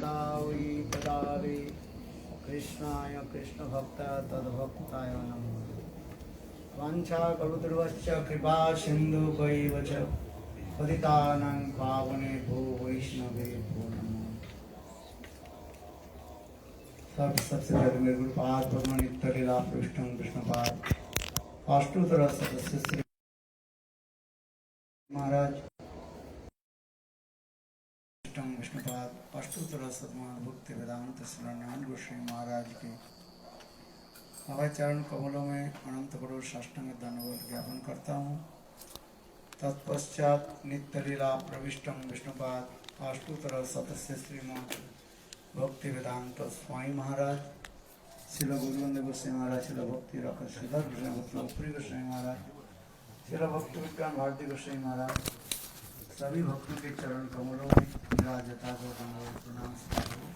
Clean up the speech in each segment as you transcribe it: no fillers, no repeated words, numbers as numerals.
भक्ता वै तदा वै कृष्णाय कृष्णभक्ताय तद्भक्ताय नमो वाञ्छाकल्पतरुश्च कृपा सिन्धुभैव च पतितानां पावनेभ्यो वैष्णवेभ्यो नमो। सबसे पहले मेरे गुरुपाद नित्यलीला पृष्ठं कृष्णपाद अष्टोत्तर सदस्य श्री महाराज विष्णुपाद अष्टोत्तर सतमान भक्ति वेदांत शरण्यान गोस्वामी महाराज के अभय चरण कमलों में अनंत करोड़ साष्टांग धन्यवाद ज्ञापन करता हूँ। तत्पश्चात नित्य लीला प्रविष्टम विष्णुपाद अष्टोत्तर सदस्य श्रीमद भक्ति वेदांत स्वामी महाराज शिल गुरुवंद गोस्वामी महाराज शिल भक्ति रख श्रीधर गोस्वामी भक्ति गोस्वामी महाराज शिल भक्ति विज्ञान भारती गोस्वामी महाराज सभी भक्तों के चरण कमलों में विराजता को प्रणाम हो।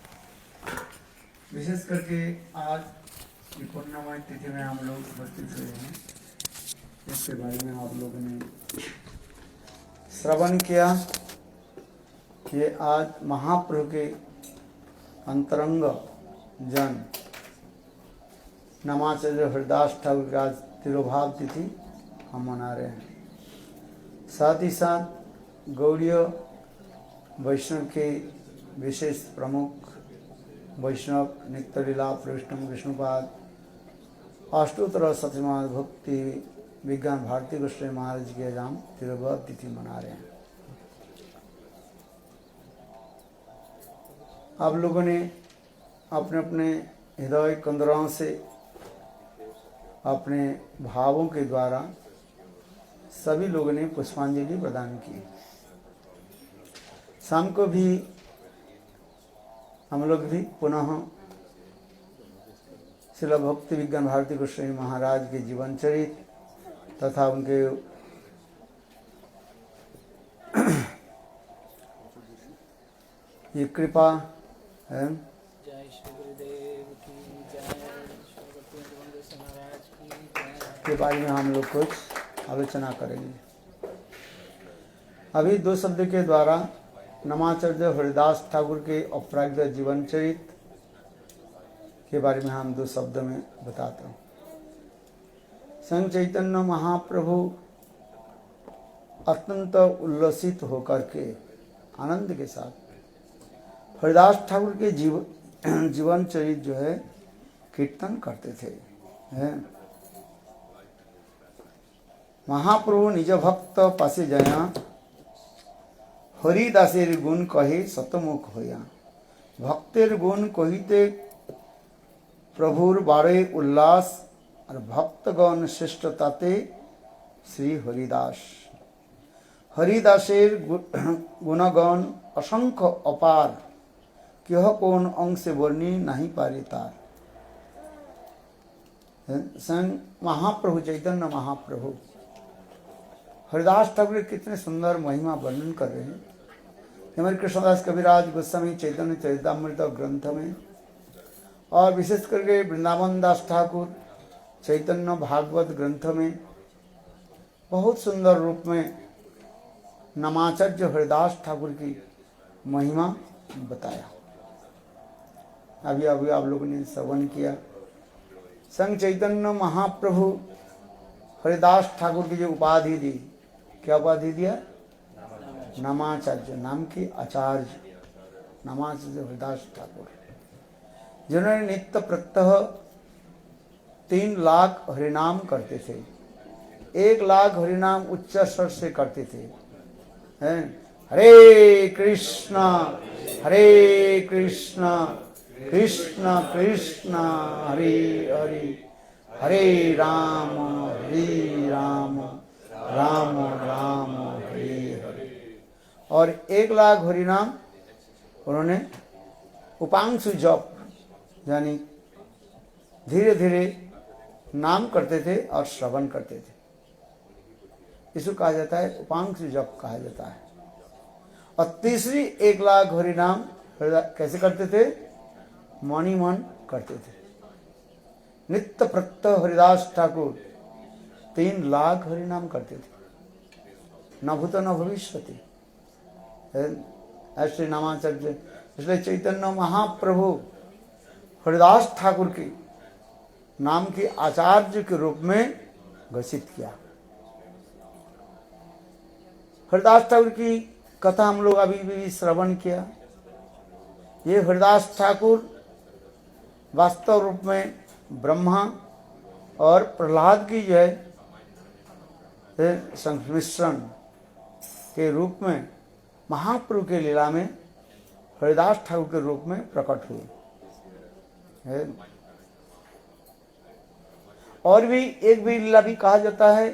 विशेष करके आज ये पूर्णिमा तिथि में हम लोग उपस्थित हुए हैं, इसके बारे में आप लोगों ने श्रवण किया। ये आज महाप्रभु के अंतरंग जन नमाचार्य हरिदास ठाकुर का तिरुभाव तिथि हम मना रहे हैं। साथ ही साथ गौड़ीय वैष्णव के विशेष प्रमुख वैष्णव नित्य लीला प्रविष्टम विष्णुपाद अष्टोत्तर सत्यमान भक्ति विज्ञान भारती गोस्वामी महाराज के नाम तिरुभाव तिथि मना रहे हैं। आप लोगों ने अपने अपने हृदय कंदराओं से अपने भावों के द्वारा सभी लोगों ने पुष्पांजलि प्रदान की। शाम को भी हम लोग भी पुनः श्रील भक्ति विज्ञान भारती गोस्वामी महाराज के जीवन चरित्र तथा उनके ये कृपा है के बारे में हम लोग कुछ आलोचना करेंगे। अभी दो शब्द के द्वारा नमाचार्य हरिदास ठाकुर के अपराग्ध जीवन चरित्र के बारे में हम दो शब्द में बताता हूँ। संत चैतन्य महाप्रभु अत्यंत उल्लसित होकर के आनंद के साथ हरिदास ठाकुर के जीवन चरित्र जो है कीर्तन करते थे। महाप्रभु निज भक्त पासे जया हरिदासेर गुण कहे शतमुख होया। भक्तेर गुण कहिते प्रभुर बारे उल्लास और भक्तगण श्रेष्ठताते श्री हरिदास। हरिदासेर गुणगण असंख्य अपार क्यों कौन अंश वर्णी नहीं पारे तार। महाप्रभु चैतन्य महाप्रभु हरिदास ठाकुर कितने सुंदर महिमा वर्णन कर रहे हैं। हमारे कृष्णदास कविराज गोस्वामी चैतन्य चरितामृत ग्रंथ में और विशेष करके वृंदावन दास ठाकुर चैतन्य भागवत ग्रंथ में बहुत सुंदर रूप में नमाचार्य हरिदास ठाकुर की महिमा बताया। अभी अभी आप लोगों ने श्रवण किया। संत चैतन्य महाप्रभु हरिदास ठाकुर की जो उपाधि दी, क्या उपाधि दिया? नमाचार्य, नाम के आचार्य नमाचार्य हरिदास ठाकुर, जिन्होंने नित्य प्रत्यह 3 लाख हरिनाम करते थे। 1 लाख हरिनाम उच्च स्वर से करते थे। हरे कृष्णा कृष्ण कृष्ण हरे हरे हरे राम राम राम हरे हरे। और 1 लाख हरिनाम उन्होंने उपांशु जप यानी धीरे धीरे नाम करते थे और श्रवण करते थे। इसको कहा जाता है उपांशु जप कहा जाता है। और तीसरी 1 लाख हरिनाम कैसे करते थे? मणि मन करते थे। नित्य प्रत्यह हरिदास ठाकुर 3 लाख हरिनाम करते थे। न भूत न भविष्यति। ऐसे नामाचार्य इसलिए चैतन्य महाप्रभु हरिदास ठाकुर के नाम के आचार्य के रूप में घोषित किया। हरिदास ठाकुर की कथा हम लोग अभी भी श्रवण किया। ये हरिदास ठाकुर वास्तव रूप में ब्रह्मा और प्रहलाद की जो है संमिश्रण के रूप में महाप्रभु के लीला में हरिदास ठाकुर के रूप में प्रकट हुए है। और भी एक भी लीला भी कहा जाता है,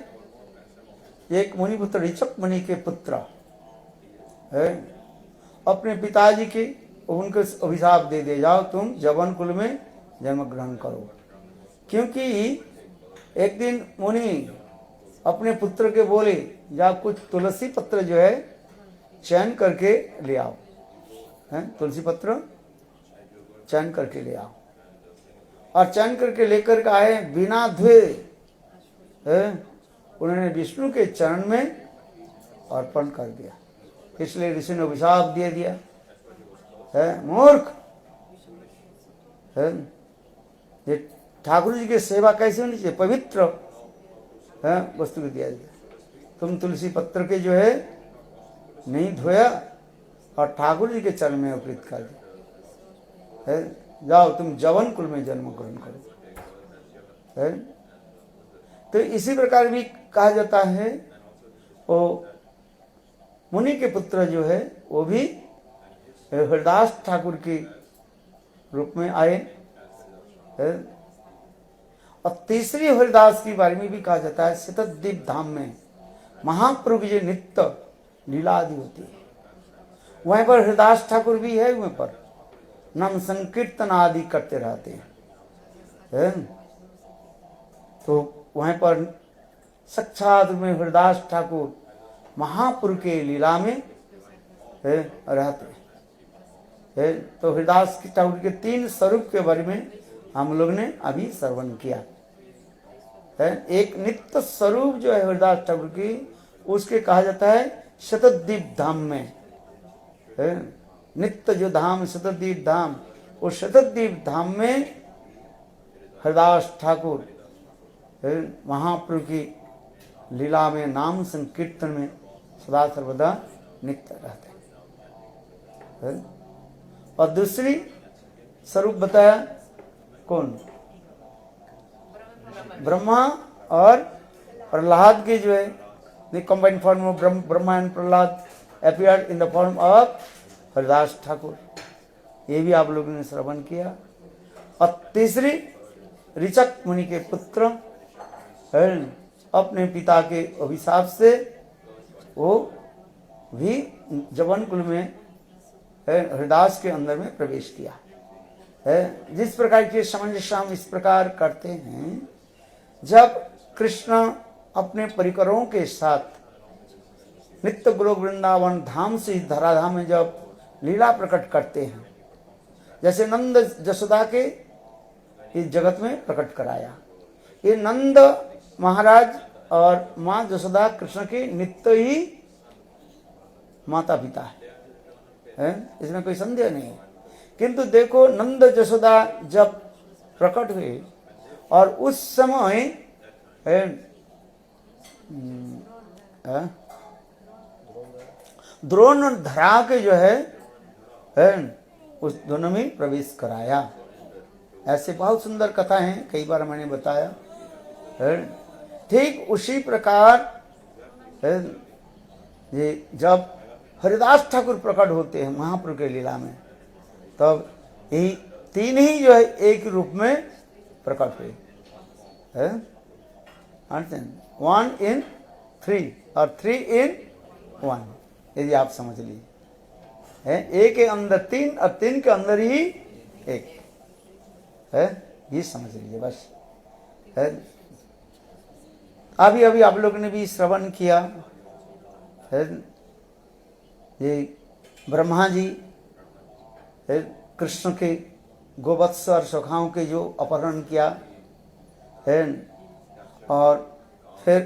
एक मुनिपुत्र ऋचक मुनि के पुत्र है, अपने पिताजी के उनको अभिशाप दे दे, जाओ तुम जवन कुल में जन्म ग्रहण करो। क्योंकि एक दिन मुनि अपने पुत्र के बोले, जा कुछ तुलसी पत्र जो है चयन करके ले आओ, है तुलसी पत्र चयन करके ले आओ। और चयन करके लेकर के आए, बिना धुए उन्होंने विष्णु के चरण में अर्पण कर दिया। इसलिए ऋषि ने अभिशाप दे दिया, है मूर्ख है, ये ठाकुर जी की सेवा कैसे होनी चाहिए, पवित्र है वस्तु को दिया जाए। तुम तुलसी पत्र के जो है नहीं धोया और ठाकुर जी के चरण में अर्पित कर दिया है, जाओ तुम जवन कुल में जन्म ग्रहण करो है। तो इसी प्रकार भी कहा जाता है, वो मुनि के पुत्र जो है वो भी हरिदास ठाकुर के रूप में आए है। और तीसरी हरिदास के बारे में भी कहा जाता है, शतद्वीप धाम में महाप्रभु की जो नित्य लीला आदि होती है, वहीं पर हरिदास ठाकुर भी है, वहीं पर नाम संकीर्तन आदि करते रहते हैं। तो वहीं पर साक्षात में हरिदास ठाकुर महाप्रभु के लीला में रहते हैं। तो हरिदास ठाकुर के 3 स्वरूप के बारे में हम लोग ने अभी श्रवण किया है। एक नित्य स्वरूप जो है हरिदास ठाकुर की, उसके कहा जाता है शतद्वीप धाम में है। नित्य जो धाम शतद्वीप धाम, उस शतद्वीप धाम में हरिदास ठाकुर महाप्रभु की लीला में नाम संकीर्तन में सदा सर्वदा नित्य रहते हैं। और दूसरी स्वरूप बताया कौन, ब्रह्मा और प्रहलाद के जो है the combined form of Brahma and Prahlad appeared in the form of Haridas Thakur, ये भी आप लोगों ने श्रवण किया। और तीसरी ऋचक मुनि के पुत्र अपने पिता के अभिशाप से वो भी जवन कुल में हरिदास के अंदर में प्रवेश किया है। जिस प्रकार के सामंजस्य हम इस प्रकार करते हैं, जब कृष्ण अपने परिकरों के साथ नित्य गोलोक वृंदावन धाम से धराधाम में जब लीला प्रकट करते हैं, जैसे नंद जसोदा के इस जगत में प्रकट कराया, ये नंद महाराज और माँ जसोदा कृष्ण के नित्य ही माता पिता है, इसमें कोई संदेह नहीं है। किंतु देखो नंद जसोदा जब प्रकट हुए और उस समय द्रोण धरा के जो है उस दोनों में प्रवेश कराया। ऐसे बहुत सुंदर कथा है, कई बार मैंने बताया है। ठीक उसी प्रकार ये जब हरिदास ठाकुर प्रकट होते हैं महाप्रभु के लीला में, तब यही 3 ही जो है एक रूप में प्रकट हुए है। 1 in 3 और 3 in 1, यदि आप समझ लीजिए है, एक के अंदर 3 और 3 के अंदर ही एक है, ये समझ लीजिए बस है। अभी अभी आप लोगों ने भी श्रवण किया है, ये ब्रह्मा जी कृष्ण के गोवत्स और सखाओं के जो अपहरण किया है, और फिर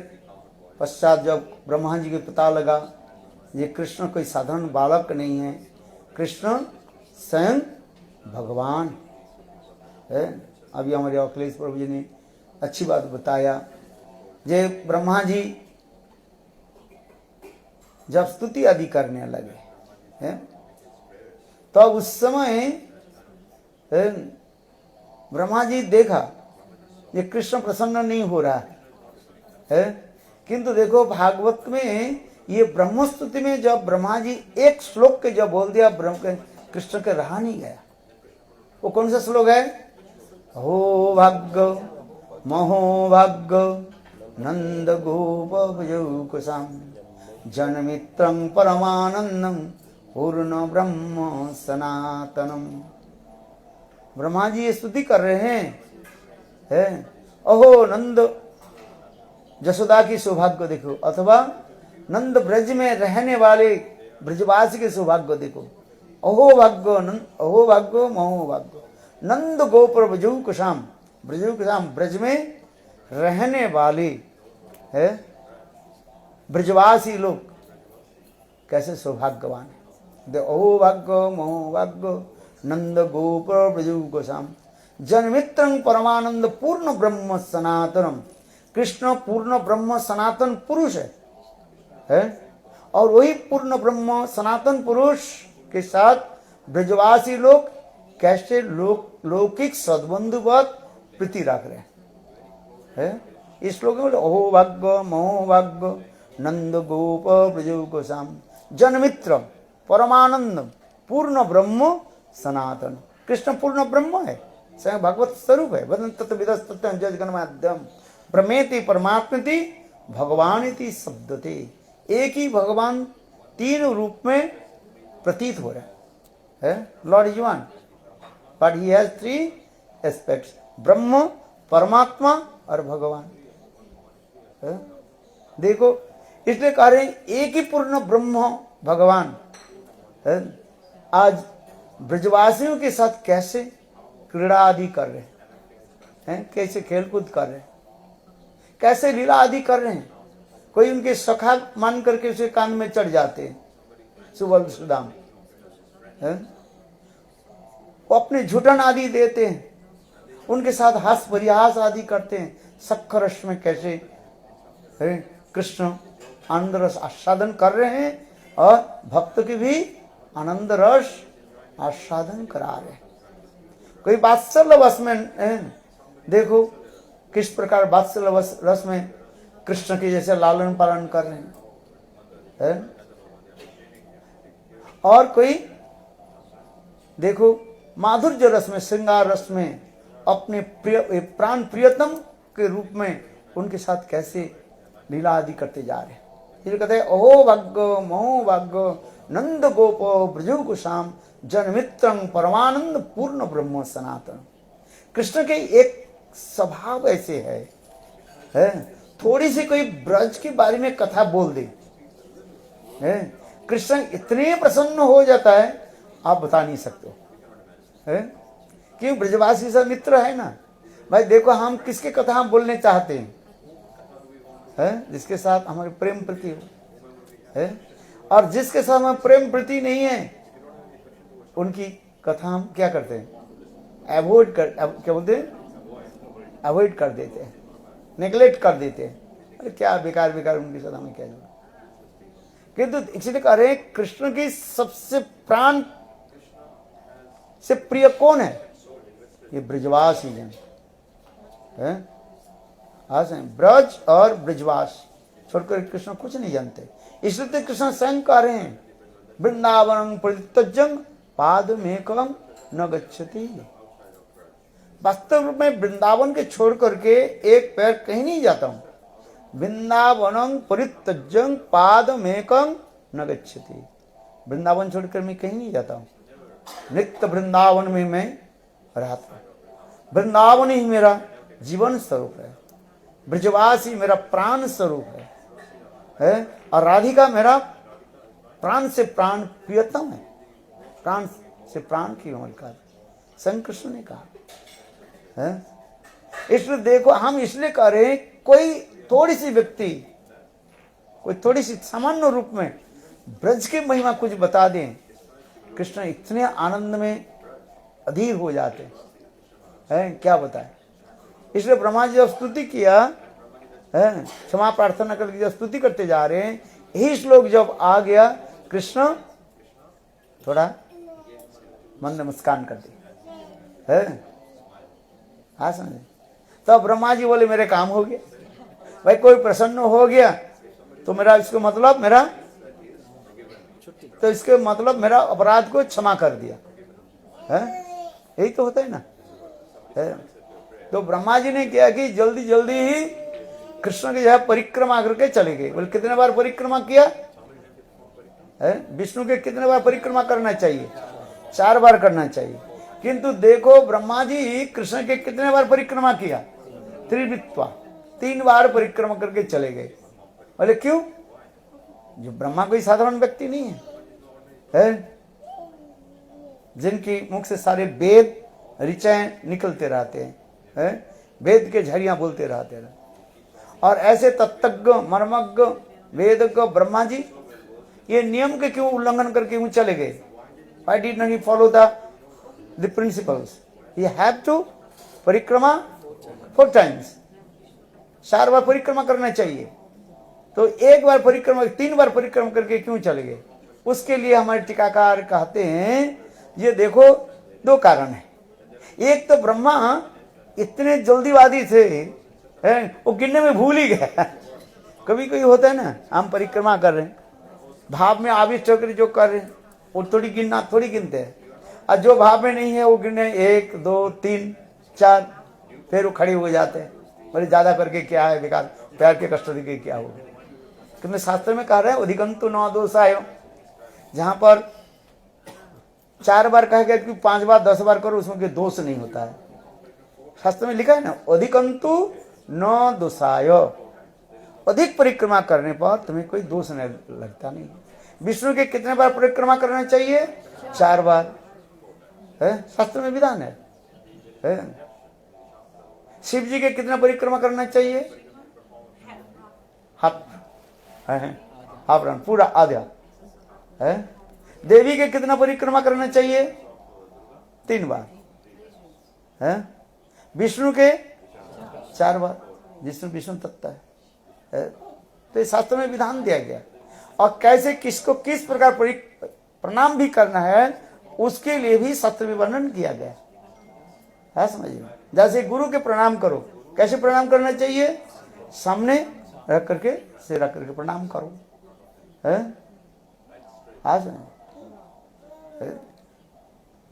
पश्चात जब ब्रह्मा जी के पता लगा ये कृष्ण कोई साधारण बालक नहीं है, कृष्ण स्वयं भगवान है। अभी हमारे अखिलेश प्रभु जी ने अच्छी बात बताया। जे ब्रह्मा जी जब स्तुति आदि करने लगे हैं, तो उस समय ब्रह्मा जी देखा ये कृष्ण प्रसन्न नहीं हो रहा है। किंतु देखो भागवत में ये ब्रह्म स्तुति में जब ब्रह्मा जी एक श्लोक के जब बोल दिया, कृष्ण के रहा नहीं गया। वो कौन सा श्लोक है? हो भाग्य महो भाग्य नंद गोप कुशाम जनमित्रं परमानंदं पूर्ण ब्रह्म सनातनम। ब्रह्मा जी ये स्तुति कर रहे हैं, अहो नंद जसोदा की सौभाग्य देखो, अथवा नंद ब्रज में रहने वाले ब्रजवासी के सौभाग्य देखो। अहो भाग्य महो भाग्य नंद गोपुर ब्रजू कुशाम, ब्रज में रहने वाले है ब्रजवासी लोग कैसे सौभाग्यवान है। अहो भाग्य महो भाग्य नंद गोपुर ब्रजू कुशाम जनमित्रं परमानंद पूर्ण ब्रह्म सनातनम। कृष्ण पूर्ण ब्रह्म सनातन पुरुष है, और वही पूर्ण ब्रह्म सनातन पुरुष के साथ ब्रजवासी लोग कैसे लौकिक सद्बंधुवत प्रीति रख रहे हैं। इस श्लोक में अहो भाग्य महो भाग्य नंद गोप ब्रजो गोसाम जनमित्र परमानंद पूर्ण ब्रह्म सनातन। कृष्ण पूर्ण ब्रह्म है, स्वयं भगवत स्वरूप है। वदन तत्व विदस्तत्व जगन्माद्यम ब्रह्मेति परमात्मेति भगवानिति शब्दते। एक ही भगवान तीन रूप में प्रतीत हो रहा है। Lord is one but he has three aspects, ब्रह्म, परमात्मा और भगवान। देखो इसलिए कह रहे हैं एक ही पूर्ण ब्रह्म भगवान आज ब्रजवासियों के साथ कैसे क्रीड़ा आदि कर रहे हैं, कैसे खेलकूद कर रहे हैं, कैसे लीला आदि कर रहे हैं। कोई उनके सखा मान करके उसे कान में चढ़ जाते हैं, सुबल सुदाम, वो अपने झुटन आदि देते हैं, उनके साथ हास परिहास आदि करते हैं। सख्य रस में कैसे कृष्ण आनंद रस आस्वादन कर रहे हैं और भक्त की भी आनंद रस आस्वादन करा रहे हैं। कोई वात्सल्य रस में देखो किस प्रकार वात्सल्य रस में कृष्ण के जैसे लालन पालन कर रहे हैं। और कोई देखो माधुर्य रस में, श्रृंगार रस में अपने प्राण प्रियतम के रूप में उनके साथ कैसे लीला आदि करते जा रहे हैं। इसलिए कहते हैं अहो भाग्य महो भाग्य नंद गोप ब्रजो कुशाम जनमित्रं परमानंद पूर्ण ब्रह्म सनातन। कृष्ण के एक स्वभाव ऐसे है थोड़ी सी कोई ब्रज के बारे में कथा बोल दे, कृष्ण इतने प्रसन्न हो जाता है आप बता नहीं सकते है। क्यों? ब्रजवासी से मित्र है ना भाई। देखो हम किसके कथा हम बोलने चाहते हैं, जिसके साथ हमारी प्रेम प्रीति हो है, और जिसके साथ हमारी प्रेम प्रीति नहीं है उनकी कथा हम क्या करते हैं, क्या बोलते हैं, अवॉइड कर देते हैं, नेग्लेक्ट कर देते हैं। अरे क्या बेकार उनके साथ हमें क्या जोड़ा। किंतु इसलिए कह रहे हैं कृष्ण की सबसे प्राण से प्रिय कौन है? ये ब्रजवासी जन है। ब्रज और ब्रजवास छोड़कर कृष्ण कुछ नहीं जानते। इसलिए तो कृष्ण स्वयं कह रहे हैं वृंदावन परित्यज्यं पादमेकं न गच्छति। वास्तव रूप में वृंदावन के छोड़ करके एक पैर कहीं नहीं जाता हूं। वृंदावनं परित्यज्यं पादमेकं न गच्छति। वृंदावन छोड़कर मैं कहीं नहीं जाता हूं। नित्य वृंदावन में मैं रहता हूं। वृंदावन ही मेरा जीवन स्वरूप है, ब्रजवासी मेरा प्राण स्वरूप है और राधिका मेरा प्राण से प्राण प्रियतम है, प्राण से प्राण की ममता स्वयं कृष्ण ने कहा है। इसलिए देखो हम इसलिए कह रहे हैं कोई थोड़ी सी व्यक्ति, कोई थोड़ी सी सामान्य रूप में ब्रज की महिमा कुछ बता दें, कृष्ण इतने आनंद में अधीर हो जाते हैं, क्या बताएं। इसलिए ब्रह्मा जी जब स्तुति किया है, क्षमा प्रार्थना करके जब स्तुति करते जा रहे हैं, यही श्लोक जब आ गया, कृष्ण थोड़ा मंद मुस्कान कर दी है। हाँ समझे। तो ब्रह्मा जी बोले मेरे काम हो गया भाई, कोई प्रसन्न हो गया तो मेरा इसको मतलब मेरा तो इसके मतलब मेरा अपराध को क्षमा कर दिया है, यही तो होता है ना है? तो ब्रह्मा जी ने क्या कि जल्दी जल्दी ही कृष्ण की जगह परिक्रमा करके चले गए। बोले कितने बार परिक्रमा किया है? विष्णु के कितने बार परिक्रमा करना चाहिए? 4 बार करना चाहिए। किंतु देखो ब्रह्मा जी कृष्ण के कितने बार परिक्रमा किया? त्रिवित्वा, 3 बार परिक्रमा करके चले गए। बोले क्यों? जो ब्रह्मा कोई साधारण व्यक्ति नहीं है, जिनकी मुख से सारे वेद ऋचाएं निकलते रहते हैं, वेद के झरियां बोलते रहते हैं। और ऐसे तत्त्वज्ञ मर्मज्ञ वेदज्ञ ब्रह्मा जी ये नियम के क्यों उल्लंघन करके क्यों चले गए? Why did not he follow the principles? He had to परिक्रमा 4 times, 4 बार परिक्रमा करना चाहिए। तो 1 बार परिक्रमा 3 बार परिक्रमा करके क्यों चले गए? उसके लिए हमारे टीकाकार कहते हैं ये देखो 2 कारण है। एक तो ब्रह्मा इतने जल्दीवादी थे, वो गिनने में भूल ही गया। कभी कभी होता है ना, हम परिक्रमा कर रहे हैं, भाव में आविष्ट होकर जो कर रहे हैं वो थोड़ी गिनते हैं, और जो भाव में नहीं है वो गिने 1 2 3 4, फिर वो खड़े हो जाते हैं। बोले ज्यादा करके क्या है, बेकार प्यार के कष्ट देके क्या होगा। क्योंकि शास्त्र में कह रहे हैं अधिकंतु 9 दोषाय, जहां पर 4 बार कह गया कि 5 बार 10 बार करो, उसमें कोई दोष नहीं होता है। शास्त्र में लिखा है ना अधिकंतु 9 दोषाय, अधिक परिक्रमा करने पर तुम्हें कोई दोष नहीं लगता। नहीं, विष्णु के कितने बार परिक्रमा करना चाहिए? 4 बार है, शास्त्र में विधान है। शिव जी के कितना परिक्रमा करना चाहिए? हाफ राउंड, पूरा आधा है। देवी के कितना परिक्रमा करना चाहिए? 3 बार है। विष्णु के 4 बार, जिसमें विष्णु तत्व है। तो शास्त्र में विधान दिया गया, और कैसे किसको किस प्रकार प्रणाम भी करना है उसके लिए भी शास्त्र में वर्णन किया गया है। समझिए, जैसे गुरु के प्रणाम करो, कैसे प्रणाम करना चाहिए? सामने रख करके, सिर रख करके प्रणाम करो है।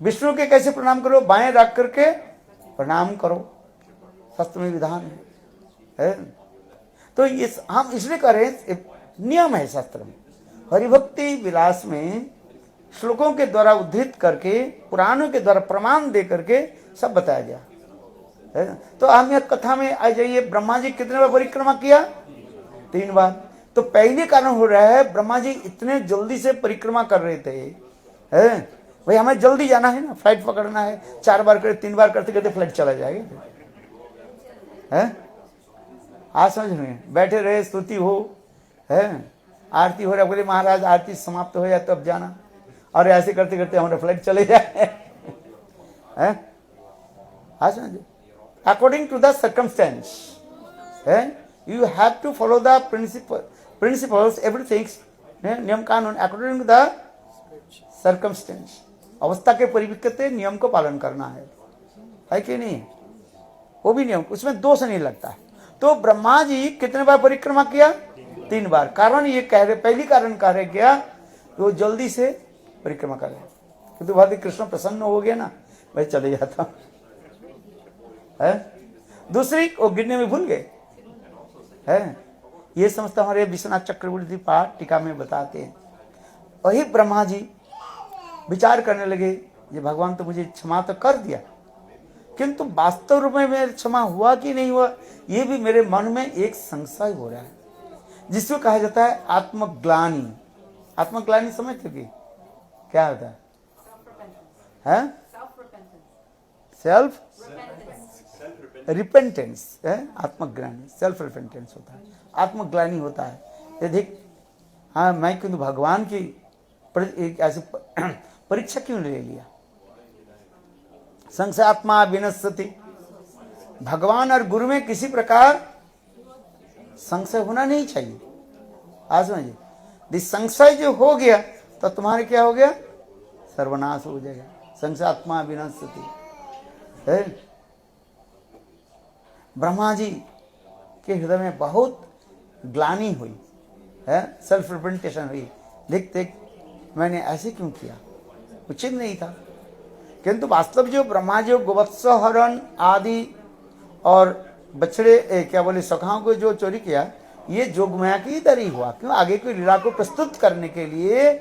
विष्णु के कैसे प्रणाम करो? बाएं रख करके प्रणाम करो, शास्त्र में विधान है। तो इस हम इसलिए करें, नियम है शास्त्र में। हरिभक्ति विलास में श्लोकों के द्वारा उद्धृत करके, पुराणों के द्वारा प्रमाण दे करके सब बताया गया है। तो हम यह कथा में आ जाइए, ब्रह्मा जी कितने बार परिक्रमा किया? 3 बार। तो पहले कारण हो रहा है ब्रह्मा जी इतने जल्दी से परिक्रमा कर रहे थे, है भाई हमें जल्दी जाना है ना, फ्लाइट पकड़ना है। 4 बार करे, 3 बार करते करते फ्लाइट चला जाएगा है। आज समझ में बैठे रहे, स्तुति हो है, आरती हो रहा, बोले महाराज आरती समाप्त हो जाए तब जाना, और ऐसे करते करते हमारा फ्लाइट चले जाए है। आज समझे, अकॉर्डिंग टू द सर्कमस्टेंस है, you have to follow the principles everything, नियम कानून अकॉर्डिंग टू द सर्कमस्टेंस। अवस्था के परिप्रेक्ष्य नियम को पालन करना है कि नहीं? वो भी नियम, उसमें दोष नहीं लगता है। तो ब्रह्मा जी कितने बार परिक्रमा किया? 3 बार। कारण ये कह रहे, पहली कारण कह रहे क्या, वो जल्दी से परिक्रमा कर रहे, तो भाई कृष्ण प्रसन्न हो गया ना, भाई चले जाता है। दूसरी, वो गिरने में भूल गए है। ये समझता हमारे विश्वनाथ चक्रवर्ती पाठ टीका में बताते हैं। वही ब्रह्मा जी विचार करने लगे, ये भगवान तो मुझे क्षमा तो कर दिया, किंतु वास्तव रूप में मेरे क्षमा हुआ कि नहीं हुआ, ये भी मेरे मन में एक संशय हो रहा है, जिसको कहा जाता है आत्मग्लानि। आत्मग्लानि समझते कि क्या होता है? सेल्फ रिपेंटेंस है, आत्मग्लानि सेल्फ रिपेंटेंस होता है, आत्मग्लानि होता है। यदि हाँ मैं किंतु भगवान की ऐसे परीक्षा क्यों ले लिया? संशय आत्मा विनश्यति। भगवान और गुरु में किसी प्रकार संशय होना नहीं चाहिए। आज समझिए, यदि संशय जो हो गया तो तुम्हारे क्या हो गया? सर्वनाश हो जाएगा। संशय आत्मा विनश्यति। ब्रह्मा जी के हृदय में बहुत ग्लानि हुई है, सेल्फ रिप्रेजेंटेशन हुई। देख देख मैंने ऐसे क्यों किया, उचित नहीं था। किंतु वास्तव जो ब्रह्मा जी गोवत्स हरण आदि और बछड़े क्या बोले सखाओं को जो चोरी किया, ये जोगमाया की इधर ही हुआ। क्यों? आगे की लीला को प्रस्तुत करने के लिए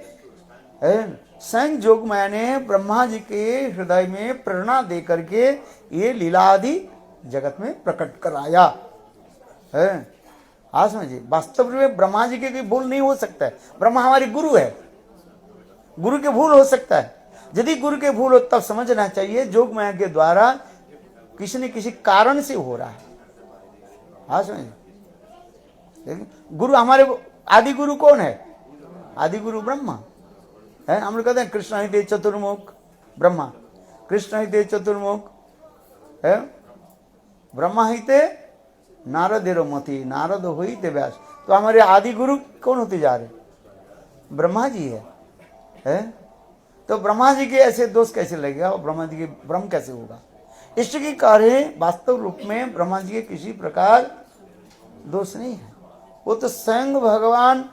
स्वयं जोगमाया ने ब्रह्मा जी के हृदय में प्रेरणा दे करके ये लीला आदि जगत में प्रकट कराया है। आज समझिए, वास्तव में ब्रह्मा जी के कोई भूल नहीं हो सकता है। ब्रह्मा हमारे गुरु है, गुरु के भूल हो सकता है। यदि गुरु के भूल हो तब समझना चाहिए जोगमाया के द्वारा किसी न किसी कारण से हो रहा है। आज समझिए, गुरु हमारे आदि गुरु कौन है? आदि गुरु ब्रह्मा है। हम लोग कहते हैं कृष्ण ही दे चतुर्मुख ब्रह्मा, कृष्ण ही दे चतुर्मुख है। ब्रह्मा ही ते नारदेरो मति, नारद हुई ते व्यास। तो हमारे आदि गुरु कौन होते जा रहे? ब्रह्मा जी है। तो ब्रह्मा जी के ऐसे दोष कैसे लगेगा? और ब्रह्मा जी के ब्रह्म कैसे होगा? इष्ट के कार्य वास्तव रूप में ब्रह्मा जी के किसी प्रकार दोष नहीं है। वो तो स्वयं भगवान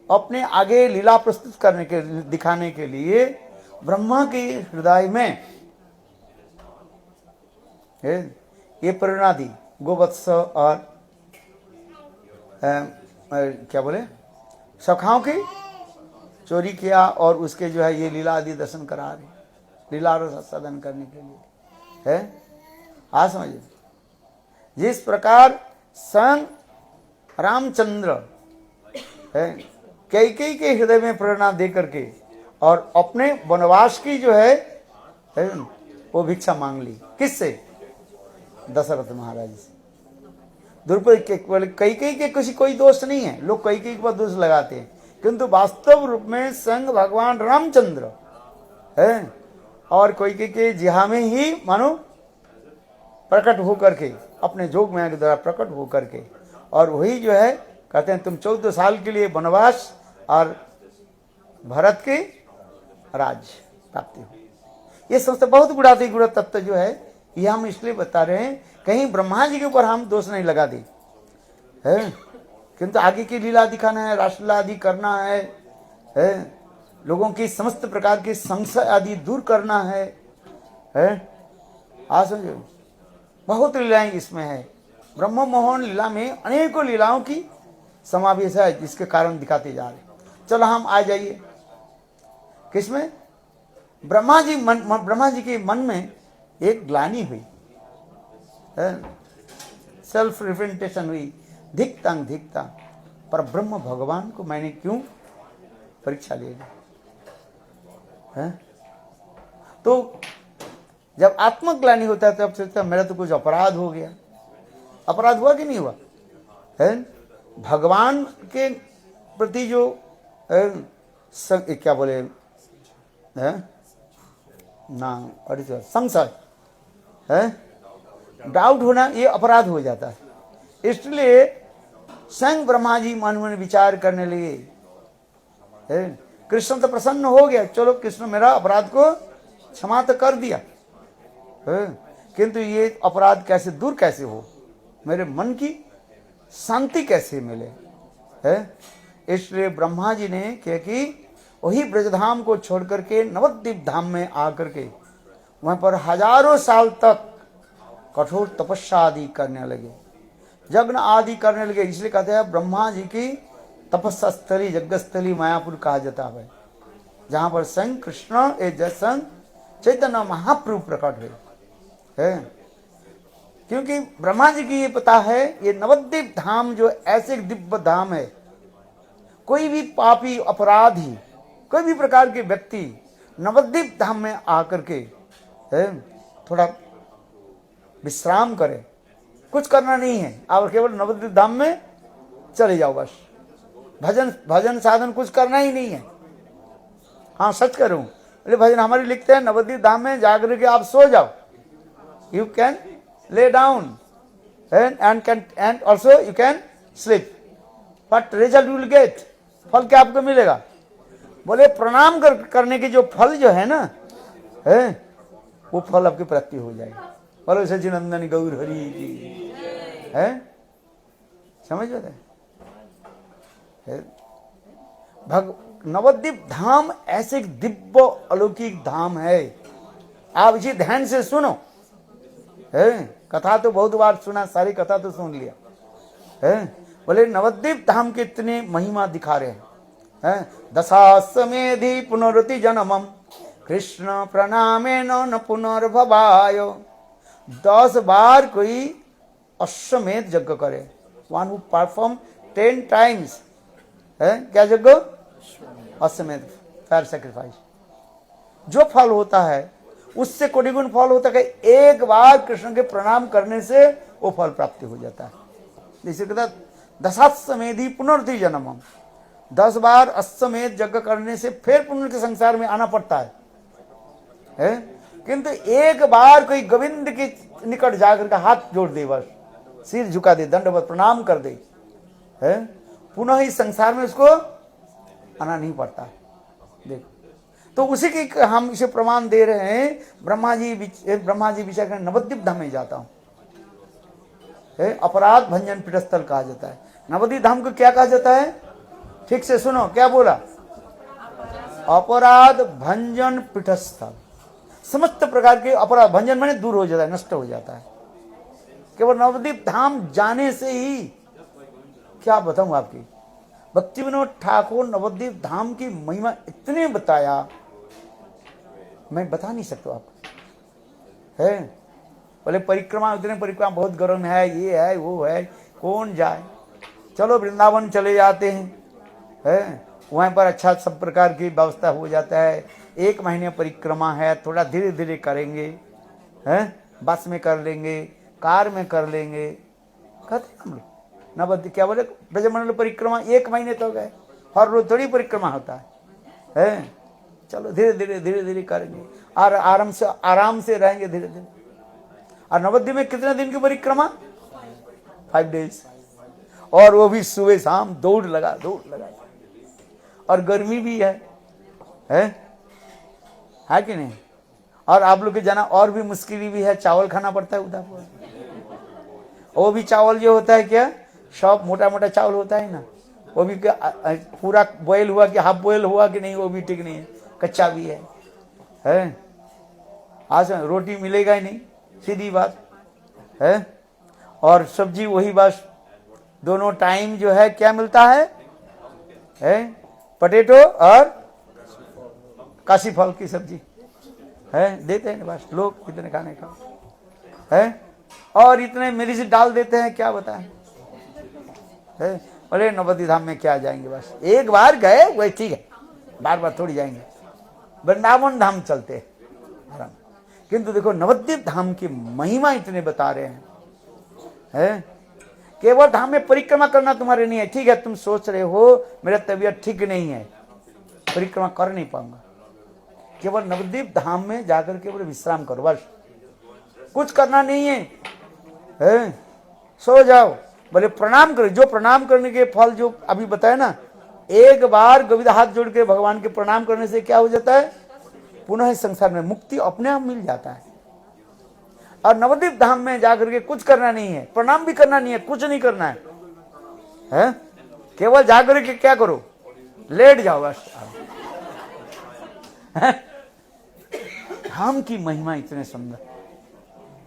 अपने आगे लीला प्रस्तुत करने के दिखाने के लिए ब्रह्मा के हृदय में ये प्रेरणा दी। गोवत्स और क्या बोले सखाओं की चोरी किया और उसके जो है ये लीला आदि दर्शन करा रहे, लीला रस सदन करने के लिए है। आज समझिए, जिस प्रकार स्वयं रामचंद्र है कैकेयी के हृदय में प्रेरणा दे करके और अपने वनवास की जो है वो भिक्षा मांग ली। किससे? दशरथ महाराज से। द्रौपदी कैकेयी के किसी कोई दोष नहीं है। लोग कैकेयी पर दोष लगाते हैं, किंतु वास्तव रूप में संग भगवान रामचंद्र है और कैकेयी के जिहा में ही मानो प्रकट होकर के अपने जोगमाया के द्वारा प्रकट होकर के, और वही जो है कहते हैं तुम 14 साल के लिए वनवास और भरत के राज्य प्राप्ति हो। ये समझते बहुत गुड़ाती गुड़ तत्व जो है ये हम इसलिए बता रहे हैं, कहीं ब्रह्मा जी के ऊपर हम दोष नहीं लगा दी है, किंतु आगे की लीला दिखाना है, रासलीला आदि करना है, लोगों की समस्त प्रकार के संशय आदि दूर करना है। आज समझो बहुत लीलाएं इसमें है। ब्रह्म मोहन लीला में अनेकों लीलाओं की समावेश है, जिसके कारण दिखाते जा रहे। चलो हम आ जाइए किसमें? ब्रह्मा जी के मन में एक ग्लानि हुई, सेल्फ रिप्रेजेंटेशन हुई, धिकता पर ब्रह्म भगवान को मैंने क्यों परीक्षा ले ली है? तो जब आत्मग्लानि होता है तब सोचता मेरा तो कुछ अपराध हो गया। अपराध हुआ कि नहीं हुआ है? भगवान के प्रति जो क्या बोले है ना, अरे संशय है, डाउट होना, ये अपराध हो जाता है। इसलिए स्वयं ब्रह्मा जी मन में विचार करने लगे, कृष्ण तो प्रसन्न हो गया, चलो कृष्ण मेरा अपराध को क्षमा तो कर दिया, किंतु ये अपराध कैसे दूर कैसे हो, मेरे मन की शांति कैसे मिले है? इसलिए ब्रह्मा जी ने क्या कि वही ब्रजधाम को छोड़ करके नवद्वीप धाम में आकर के वहां पर हजारों साल तक कठोर तपस्या आदि करने लगे, यज्ञ आदि करने लगे। इसलिए कहते हैं ब्रह्मा जी की तपस्या स्थली यज्ञस्थली मायापुर कहा जाता है, जहां पर स्वयं कृष्ण जैसन चैतन्य महाप्रभु प्रकट हुए है। क्योंकि ब्रह्मा जी की ये पता है ये नवद्वीप धाम जो ऐसे दिव्य धाम है, कोई भी पापी अपराधी कोई भी प्रकार के व्यक्ति नवद्वीप धाम में आकर के थोड़ा विश्राम करे, कुछ करना नहीं है, आप केवल नवद्वीप धाम में चले जाओ, बस भजन साधन कुछ करना ही नहीं है। हाँ सच करूं, बोले भजन हमारे लिखते हैं नवद्वीप धाम में जाकर के आप सो जाओ, you can lay down and also you can sleep, but result you will get, फल क्या आपको मिलेगा? बोले प्रणाम करने की जो फल जो है ना, है वो फल आपकी प्राप्ति हो जाएगी। बोलो सच्चिदानंद गौर हरि की है, समझ में है? नवद्वीप धाम ऐसे एक दिव्य अलौकिक धाम है, आप इसे ध्यान से सुनो। है कथा तो बहुत बार सुना, सारी कथा तो सुन लिया है। बोले नवद्वीप धाम के इतने महिमा दिखा रहे हैं। दशाश्वमेधि पुनरुति जन्मम कृष्ण प्रणामे न पुनर्भवाय। 10 बार कोई अश्वमेध यज्ञ करे, वन हु परफॉर्म 10 टाइम्स है, क्या यज्ञ? अश्वमेध, फायर सैक्रिफाइस। जो फल होता है उससे कोटि गुण फल होता है। एक बार कृष्ण के प्रणाम करने से वो फल प्राप्ति हो जाता है। जैसे कहता दशाश्वमेधि पुनरुति जन्मम, 10 बार अश्वमेध यज्ञ करने से फिर पुनः संसार में आना पड़ता है? किंतु एक बार कोई गोविंद के निकट जाकर के हाथ जोड़ दे, बस सिर झुका दे, दंडवत प्रणाम कर दे, है पुनः इस संसार में उसको आना नहीं पड़ता है। देखो तो उसी की हम इसे प्रमाण दे रहे हैं। ब्रह्मा जी विचार कर नवद्वीप धाम में जाता हूं, अपराध भंजन पीठस्थल कहा जाता है। नवद्वीप धाम को क्या कहा जाता है? ठीक से सुनो, क्या बोला? अपराध भंजन पीठस्थल। समस्त प्रकार के अपराध भंजन माने दूर हो जाता है, नष्ट हो जाता है। केवल नवद्वीप धाम जाने से ही, क्या बताऊं आपकी, भक्ति विनोद ठाकुर नवद्वीप धाम की महिमा इतने बताया, मैं बता नहीं सकता आपको। है बोले परिक्रमा, उतने परिक्रमा बहुत गर्म है, ये है वो है, कौन जाए? चलो वृंदावन चले जाते हैं, वहाँ पर अच्छा सब प्रकार की व्यवस्था हो जाता है। 1 महीने परिक्रमा है, थोड़ा धीरे धीरे करेंगे, हैं बस में कर लेंगे, कार में कर लेंगे, कहते हम लोग नवद्वीप क्या बोले ब्रजमंडल परिक्रमा 1 महीने तो गए, हर रोज थोड़ी परिक्रमा होता है? चलो धीरे धीरे करेंगे और आराम से रहेंगे धीरे धीरे। और नवद्वीप में कितने दिन की परिक्रमा? 5 डेज, और वो भी सुबह शाम दौड़ लगा। और गर्मी भी है कि नहीं? और आप लोग के जाना और भी मुश्किल भी है, चावल खाना पड़ता है उधर। वो भी चावल जो होता है क्या, सब मोटा मोटा चावल होता है ना, वो भी क्या पूरा बॉयल हुआ कि हाफ बॉयल हुआ कि नहीं, वो भी ठीक नहीं है, कच्चा भी है? आज रोटी मिलेगा ही नहीं, सीधी बात है। और सब्जी वही बस, दोनों टाइम जो है क्या मिलता है? पटेटो और काशी फल की सब्जी है, देते हैं बस लोग इतने खाने का है। और इतने मेडिसिन डाल देते हैं, क्या बताएं? अरे नवद्वीप धाम में क्या जाएंगे, बस एक बार गए वही ठीक है, बार बार थोड़ी जाएंगे। वृंदावन धाम चलते हैं। किंतु देखो नवद्वीप धाम की महिमा इतने बता रहे हैं। केवल धाम में परिक्रमा करना तुम्हारे नहीं है, ठीक है, तुम सोच रहे हो मेरा तबीयत ठीक नहीं है, परिक्रमा कर नहीं पाऊंगा, केवल नवद्वीप धाम में जाकर केवल विश्राम करो, बस कुछ करना नहीं है, सो जाओ। बोले प्रणाम करो, जो प्रणाम करने के फल जो अभी बताया ना, एक बार गोविंद हाथ जोड़ के भगवान के प्रणाम करने से क्या हो जाता है? पुनः इस संसार में मुक्ति अपने आप मिल जाता है। और नवद्वीप धाम में जाकर के कुछ करना नहीं है, प्रणाम भी करना नहीं है, कुछ नहीं करना है, केवल जाकर के क्या करो, लेट जाओ बस। धाम की महिमा इतने सुंदर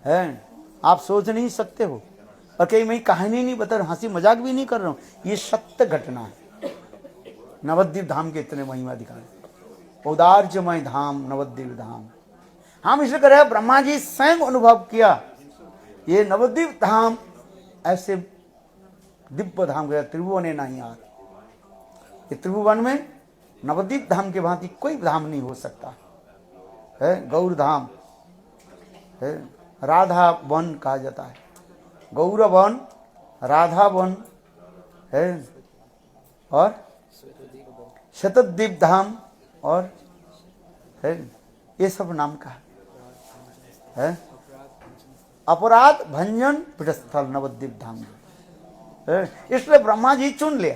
है, आप सोच नहीं सकते हो। और कहीं मैं कहानी नहीं बता रहा हूं, हंसी मजाक भी नहीं कर रहा हूं, ये सत्य घटना है। नवद्वीप धाम के इतने महिमा दिखाए। औदार्यमय धाम नवद्वीप धाम, हम इसे कह रहे हैं, ब्रह्मा जी स्वयं अनुभव किया। ये नवद्वीप धाम ऐसे दिव्य धाम गया, त्रिभुवन नहीं यार, ये त्रिभुवन में नवद्वीप धाम के भांति कोई धाम नहीं हो सकता है। गौर धाम है, राधा वन कहा जाता है, गौर वन, राधा वन है, और शतद्वीप धाम और है, ये सब नाम का है। अपराध भंजन पीठस्थल नवद्वीप धाम है। इसलिए ब्रह्मा जी चुन लिया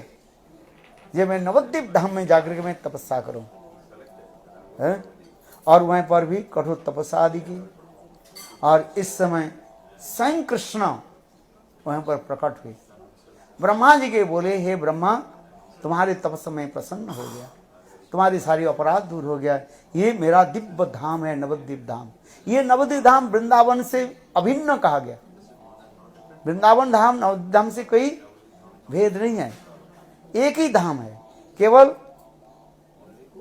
ये मैं नवद्वीप धाम में जाकर के मैं तपस्या करूं है। और वहीं पर भी कठोर तपस्या आदि की। और इस समय स्वयं कृष्ण वहीं पर प्रकट हुए। ब्रह्मा जी के बोले, हे ब्रह्मा, तुम्हारे तपस्या में प्रसन्न हो गया, तुम्हारी सारी अपराध दूर हो गया। ये मेरा दिव्य धाम है नवद्वीप धाम। ये नवद्वीप धाम वृंदावन से अभिन्न कहा गया। वृंदावन धाम नवद्वीप धाम से कोई भेद नहीं है, एक ही धाम है। केवल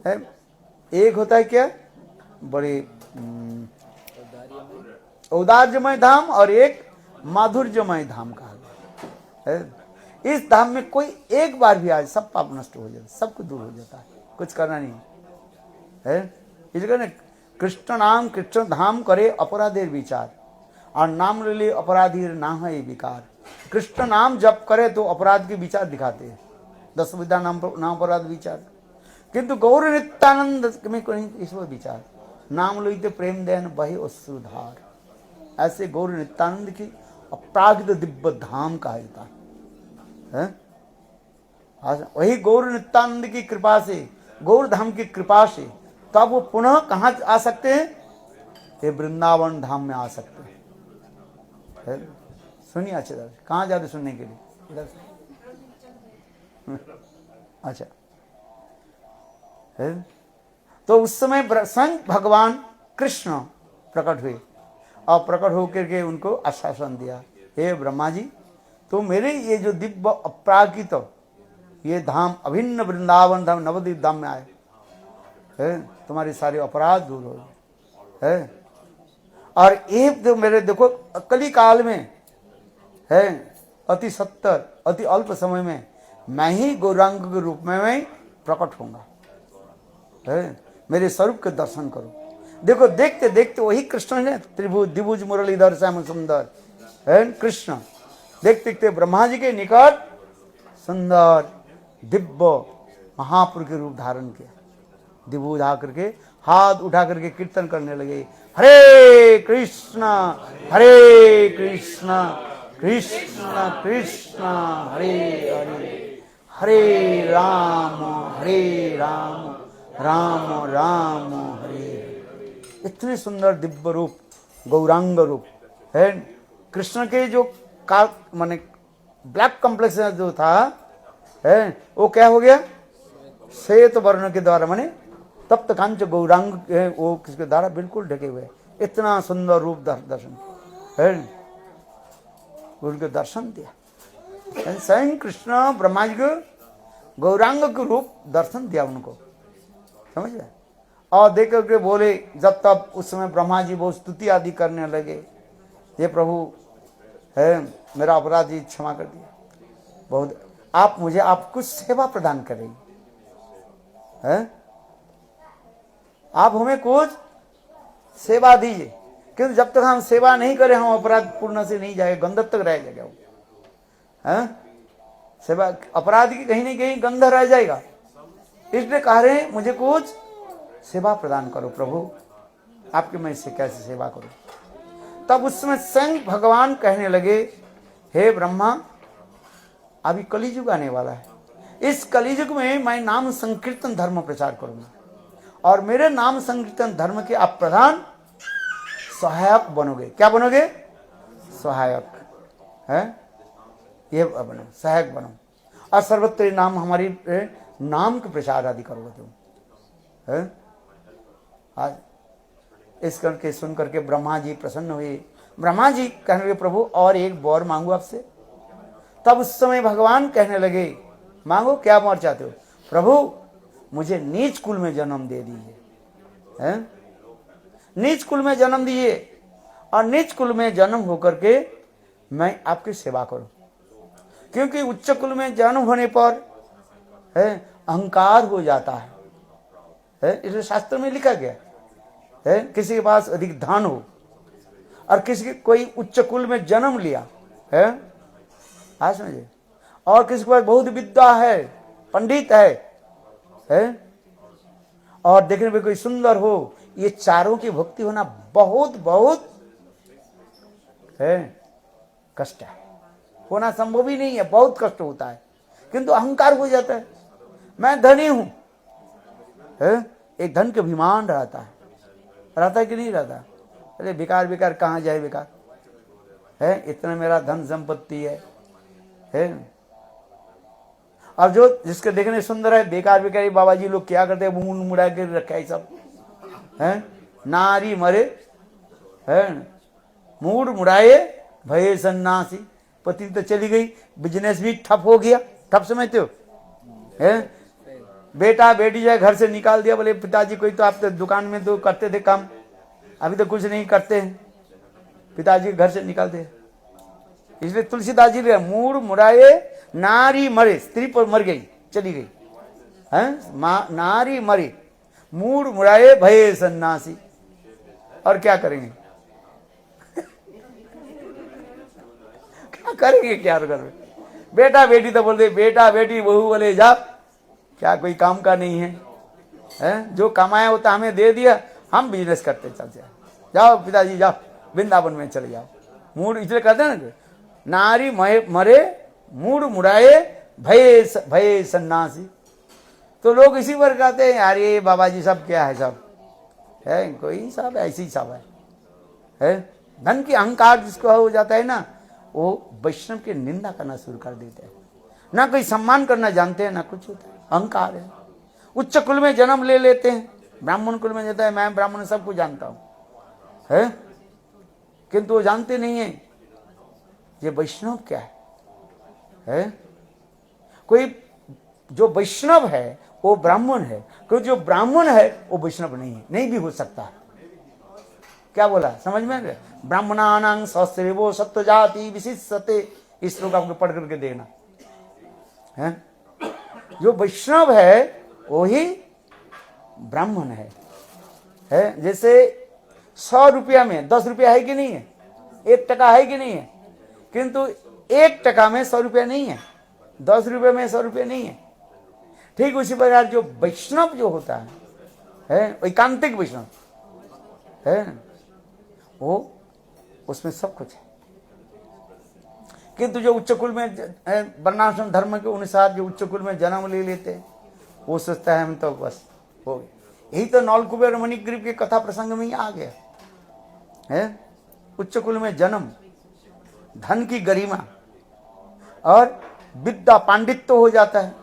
है, एक होता है क्या, बड़े औदार्यमय धाम और एक माधुर्यमय धाम कहा गया है। इस धाम में कोई एक बार भी आए सब पाप नष्ट हो जाता है, सब कुछ दूर हो जाता है, कुछ करना नहीं है। इसलिए कृष्ण नाम कृष्ण धाम करे अपराधेर विचार, और नाम ले ले अपराधीर ना है विकार। कृष्ण नाम जप करे तो अपराध के विचार दिखाते हैं, 10 विद्या नाम अपराध विचार। किंतु गौर नित्यानंद में कोई ईश्वर विचार, नाम लइते प्रेम देन बहे अश्रुधार। ऐसे गौर नित्यानंद की अपरागित दिव्य धाम कहा जाता है। वही गौर नित्यानंद की कृपा से, गौर धाम की कृपा से तो अब वो पुनः कहाँ आ सकते हैं, ये वृंदावन धाम में आ सकते हैं। सुनिए अच्छे तरह से, कहाँ जाते सुनने के लिए, इधर से। अच्छा है? तो उस समय स्वयं भगवान कृष्ण प्रकट हुए और प्रकट होकर के उनको आश्वासन दिया, हे ब्रह्मा जी, तो मेरे ये जो दिव्य अपराकित ये धाम अभिन्न वृंदावन धाम नवद्वीप धाम में आए है, तुम्हारे सारे अपराध दूर हो है। और एक जो मेरे देखो कली काल में है, अति सत्तर अति अल्प समय में मैं ही गौरांग के रूप में मैं प्रकट होऊंगा है। मेरे स्वरूप के दर्शन करो। देखो देखते देखते वही कृष्ण है, त्रिभुज द्विभुज मुरलीधर श्याम सुंदर है कृष्ण। देखते देखते ब्रह्मा जी के निकट सुंदर दिव्य महापुरुष के रूप धारण किया। द्विभुज आकर के हाथ उठा करके कीर्तन करने लगे, हरे कृष्ण कृष्ण कृष्ण हरे हरे, हरे राम राम राम हरे। इतने सुंदर दिव्य रूप, गौरांग रूप है कृष्ण के। जो काल माने ब्लैक कॉम्प्लेक्स जो था है, वो क्या हो गया, श्वेत वर्ण के द्वारा माने तप्त कांच गौरांग है, वो किसके द्वारा बिल्कुल ढके हुए। इतना सुंदर रूप दर्शन है, उनके दर्शन दिया स्वयं कृष्ण। ब्रह्मा जी को गौरांग के रूप दर्शन दिया उनको, समझ गए। और देख करके बोले, जब तब उस समय ब्रह्मा जी बहुत स्तुति आदि करने लगे, ये प्रभु है मेरा अपराध जी क्षमा कर दिया, बहुत आप मुझे आप कुछ सेवा प्रदान करेंगे हैं, आप हमें कुछ सेवा दीजिए, क्योंकि जब तक हम सेवा नहीं करें हम अपराध पूर्ण से नहीं जाएगा, गंध तक रह जाएगा वो है। सेवा अपराध की कहीं ना कहीं गंध रह जाएगा, इसलिए कह रहे हैं मुझे कुछ सेवा प्रदान करो प्रभु, आपके मैं इससे कैसे सेवा करूं। तब उस समय स्वयं भगवान कहने लगे, हे ब्रह्मा, अभी कलियुग आने वाला है, इस कलियुग में मैं नाम संकीर्तन धर्म प्रचार करूंगा, और मेरे नाम संकीर्तन धर्म के आप प्रधान सहायक बनोगे। क्या बनोगे, सहायक है, ये बनो, सहायक बनो, और सर्वत्र नाम हमारी नाम के प्रचार आदि करोगे तुम है। आज इस करके सुन करके ब्रह्मा जी प्रसन्न हुए। ब्रह्मा जी कहने लगे, प्रभु और एक वर मांगू आपसे। तब उस समय भगवान कहने लगे, मांगो क्या वर चाहते हो। प्रभु मुझे नीच कुल में जन्म दे दीजिए हैं, नीच कुल में जन्म दीजिए, और नीच कुल में जन्म होकर के मैं आपकी सेवा करूं, क्योंकि उच्च कुल में जन्म होने पर है अहंकार हो जाता है, इसलिए शास्त्र में लिखा गया है, किसी के पास अधिक धन हो और किसी के कोई उच्च कुल में जन्म लिया है, आज समझे, और किसी के पास बहुत विद्या है, पंडित है, और देखने में कोई सुंदर हो, ये चारों की भक्ति होना बहुत बहुत है, कष्ट है, होना संभव ही नहीं है, बहुत कष्ट होता है। किंतु अहंकार हो जाता है, मैं धनी हूं, एक धन के अभिमान रहता है कि नहीं रहता? अरे बेकार बेकार कहाँ जाए, बेकार है, इतना मेरा धन संपत्ति है। और जो जिसके देखने सुंदर है, बेकार बेकार बाबा जी लोग क्या करते हैं, मुंह मुड़ा के रखा है सब, है नारी मरे है मूड मुड़ाए भये सन्नासी। पति तो चली गई, बिजनेस भी ठप हो गया, ठप समझते हो है? बेटा बेटी जो घर से निकाल दिया, बोले पिताजी कोई तो आप तो दुकान में तो करते थे काम, अभी तो कुछ नहीं करते हैं, पिताजी घर से निकाल दे। इसलिए तुलसीदास जी मूड मुड़ाए नारी मरे, स्त्री पर मर गई, चली गई है, नारी मरे मूड मुड़ाए भये सन्नासी। और क्या करेंगे क्या करेंगे, क्या करेंगे? बेटा बेटी तो बोलते, बेटा बेटी बहू बोले जा, क्या कोई काम का नहीं है? जो कमाया होता हमें दे दिया, हम बिजनेस करते चलते, जाओ पिताजी जाओ वृंदावन में चले जाओ। मूड इसलिए कहते हैं ना, नारी मरे मूड मुड़ाए भये सन्नासी। तो लोग इसी पर कहते हैं यार ये बाबा जी सब क्या है, सब है कोई सब ऐसी सब है। धन की अहंकार जिसको हो जाता है ना, वो वैष्णव की निंदा करना शुरू कर देते हैं, ना कोई सम्मान करना जानते हैं, ना कुछ होता है, अहंकार है। उच्च कुल में जन्म ले लेते हैं, ब्राह्मण कुल में जाता है, मैं ब्राह्मण सबको जानता हूं है, किंतु वो जानते नहीं है ये वैष्णव क्या है। कोई जो वैष्णव है वो ब्राह्मण है, क्योंकि जो ब्राह्मण है वो वैष्णव नहीं है, नहीं भी हो सकता। क्या बोला समझ में? ब्राह्मणानां सहस्रेवो सत्व जाति विशिष्यते, इस श्लोक आपको पढ़ करके देना है। जो वैष्णव है वो ही ब्राह्मण है। जैसे 100 रुपया में 10 रुपया है कि नहीं है, 1 टका है कि नहीं है, किंतु 1 टका में 100 रुपया नहीं है, 10 रुपये में 100 रुपये नहीं है। ठीक उसी प्रकार जो वैष्णव जो होता है एकांतिक वैष्णव है, वो उसमें सब कुछ है। किंतु जो उच्च कुल में वर्णाश्रम धर्म के अनुसार जो उच्च कुल में जन्म ले लेते हैं, वो सोचता है हम तो बस हो गए। यही तो नौलकुबेर मणिग्रीव के कथा प्रसंग में ही आ गया है। उच्च कुल में जन्म, धन की गरिमा और विद्या पांडित्य हो जाता है।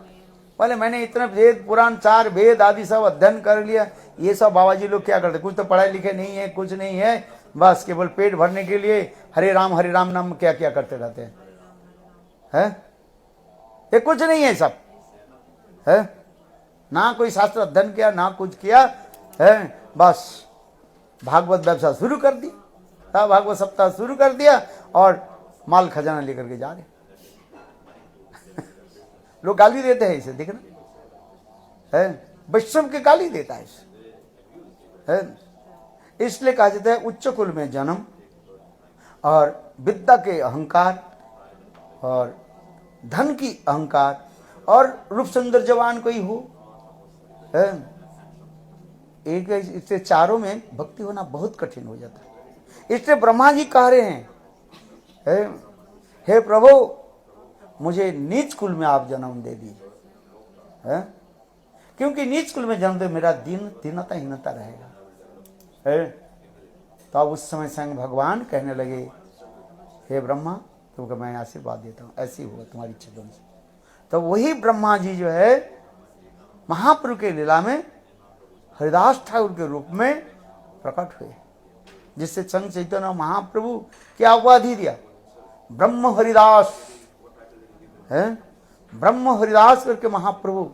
पहले मैंने इतने वेद पुराण 4 वेद आदि सब अध्ययन कर लिया, ये सब बाबा जी लोग क्या करते, कुछ तो पढ़ाई लिखे नहीं है, कुछ नहीं है, बस केवल पेट भरने के लिए हरे राम नाम क्या क्या करते रहते हैं। ये कुछ नहीं है सब है, ना कोई शास्त्र अध्ययन किया ना कुछ किया है, बस भागवत व्यवसाय शुरू कर दी, भागवत सप्ताह शुरू कर दिया और माल खजाना लेकर के जा रहे। लोग गाली देते हैं इसे, देखना है, वैष्णव के गाली देता है इसे है। इसलिए कहा जाता है उच्च कुल में जन्म और विद्या के अहंकार और धन की अहंकार और रूप सुंदर जवान कोई हो है, एक इससे चारों में भक्ति होना बहुत कठिन हो जाता है। इसलिए ब्रह्मा जी कह रहे हैं हे प्रभु मुझे नीच कुल में आप जन्म दे दीजिए है, क्योंकि नीच कुल में जन्म दे मेरा दीनता हीनता रहेगा है। तो अब उस समय स्वयं भगवान कहने लगे हे ब्रह्मा तुमको मैं आशीर्वाद देता हूँ, ऐसी हुआ तुम्हारी इच्छा से। तो वही ब्रह्मा जी जो है महाप्रभु के लीला में हरिदास ठाकुर के रूप में प्रकट हुए, जिससे संत चैतन्य महाप्रभु क्या उपाधि दिया, ब्रह्म हरिदास है। ब्रह्म हरिदास करके महाप्रभु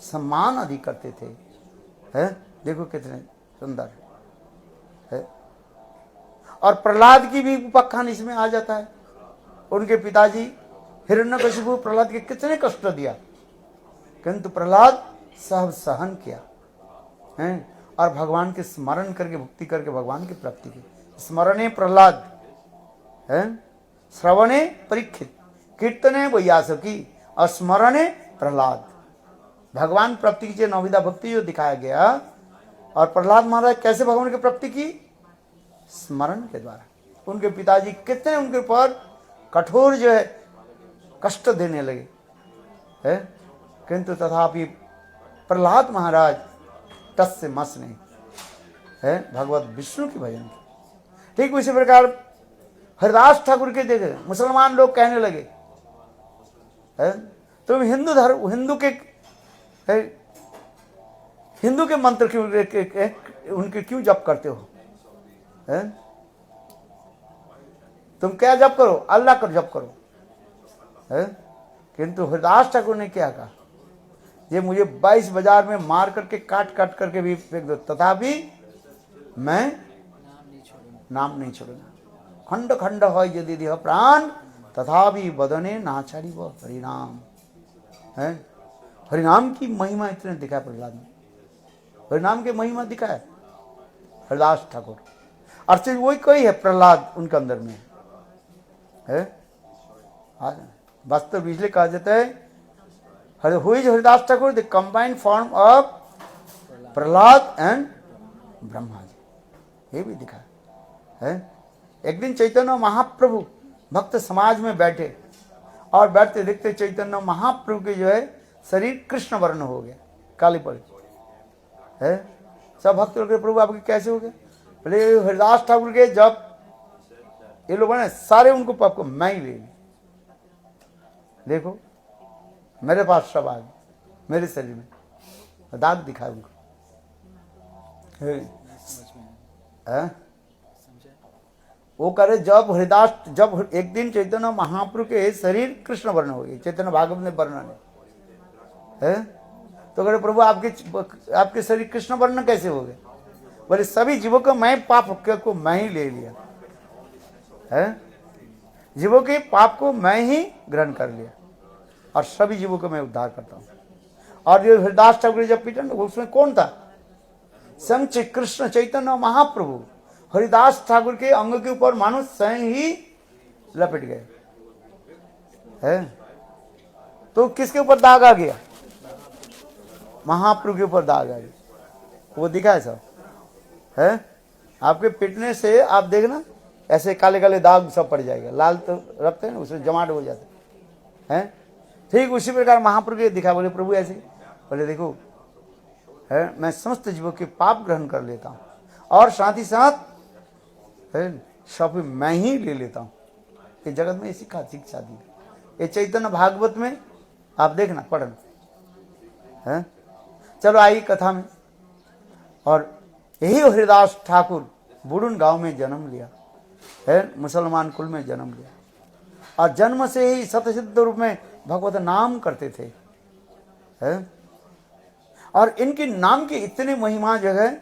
सम्मान अधिक करते थे है। देखो कितने सुंदर है। और प्रहलाद की भी उपाख्यान इसमें आ जाता है। उनके पिताजी हिरण्यकशिपु प्रहलाद के कितने कष्ट दिया, किंतु प्रहलाद सब सहन किया है और भगवान के स्मरण करके भक्ति करके भगवान की प्राप्ति की। स्मरणे प्रहलाद है, श्रवणे परीक्षित, कीर्तने वैयासकी और स्मरणे प्रहलाद। भगवान प्राप्ति की नवविधा भक्ति जो दिखाया गया और प्रहलाद महाराज कैसे भगवान की प्राप्ति की? स्मरण के द्वारा। उनके पिताजी कितने उनके ऊपर कठोर जो है कष्ट देने लगे है, किंतु तथापि प्रहलाद महाराज टस से मस नहीं है, भगवत विष्णु की भजन की। ठीक उसी प्रकार हरिदास ठाकुर के देखे मुसलमान लोग कहने लगे है, तुम हिंदू धर्म हिंदू के मंत्र क्यों उनके क्यों जप करते हो है? तुम क्या जप करो? अल्लाह का जप करो है? किंतु हरिदास ठाकुर ने क्या कहा? ये मुझे 22 बाजार में मार करके काट करके भी फेंक दो, तथापि मैं नाम नहीं छोड़ूंगा। खंड खंड हो यदि देह प्राण तथापि बदने नाचारी वो हरिनाम है। हरिनाम की महिमा इतने दिखाया प्रहलाद ने, हरिनाम की महिमा दिखाया हरिदास ठाकुर। अर्थित वही कोई है प्रहलाद उनके अंदर में है। वास्तव इसलिए कहा जाता है who is Haridas Thakur, the combined form of Prahlad and Brahma ji, ये भी दिखा है। एक दिन चैतन्य महाप्रभु भक्त समाज में बैठे और बैठते देखते चैतन्य महाप्रभु के जो है शरीर कृष्ण वर्ण हो गया, काली पड़ी है। सब भक्त लोग प्रभु आपके कैसे हो गए? बोले हरिदास ठाकुर के जब ये लोग ने सारे उनको पाप को मैं ही ले ली, देखो मेरे पास सब आ गए, मेरे शरीर में दाग दिखाए उनको है? वो करे जब एक दिन चैतन्य महाप्रभु के शरीर कृष्ण वर्ण हो गई, चैतन्य भागवत ने वर्णन है, तो करे प्रभु आपके शरीर कृष्ण वर्ण कैसे हो गए? बोले सभी जीवों को मैं पाप को मैं ही ले लिया है, जीवों के पाप को मैं ही ग्रहण कर लिया और सभी जीवों को मैं उद्धार करता हूँ। और ये हरिदास ठाकुर जब पीटन उसमें कौन था? स्वयं कृष्ण चैतन्य महाप्रभु हरिदास ठाकुर के अंग के ऊपर मानो स्वयं ही लपेट गए है। तो किसके ऊपर दाग आ गया? महाप्रभु के ऊपर दाग आ गया, वो दिखा है सब है। आपके पिटने से आप देखना ऐसे काले काले दाग सब पड़ जाएगा, लाल तो रखते हैं ना उसमें जमाट हो जाता है। ठीक उसी प्रकार महाप्रभु के दिखा, बोले प्रभु ऐसे, बोले देखो है मैं समस्त जीवों के पाप ग्रहण कर लेता हूँ और साथ ही साथ सब मैं ही ले लेता हूँ। ये जगत में ऐसी शिक्षा दी, ये चैतन्य भागवत में आप देखना पढ़ना है। चलो आई कथा में। और यही हरिदास ठाकुर बुडुन गांव में जन्म लिया है, मुसलमान कुल में जन्म लिया और जन्म से ही सतसिद्ध रूप में भगवत नाम करते थे है। और इनकी नाम की इतनी महिमा जो है,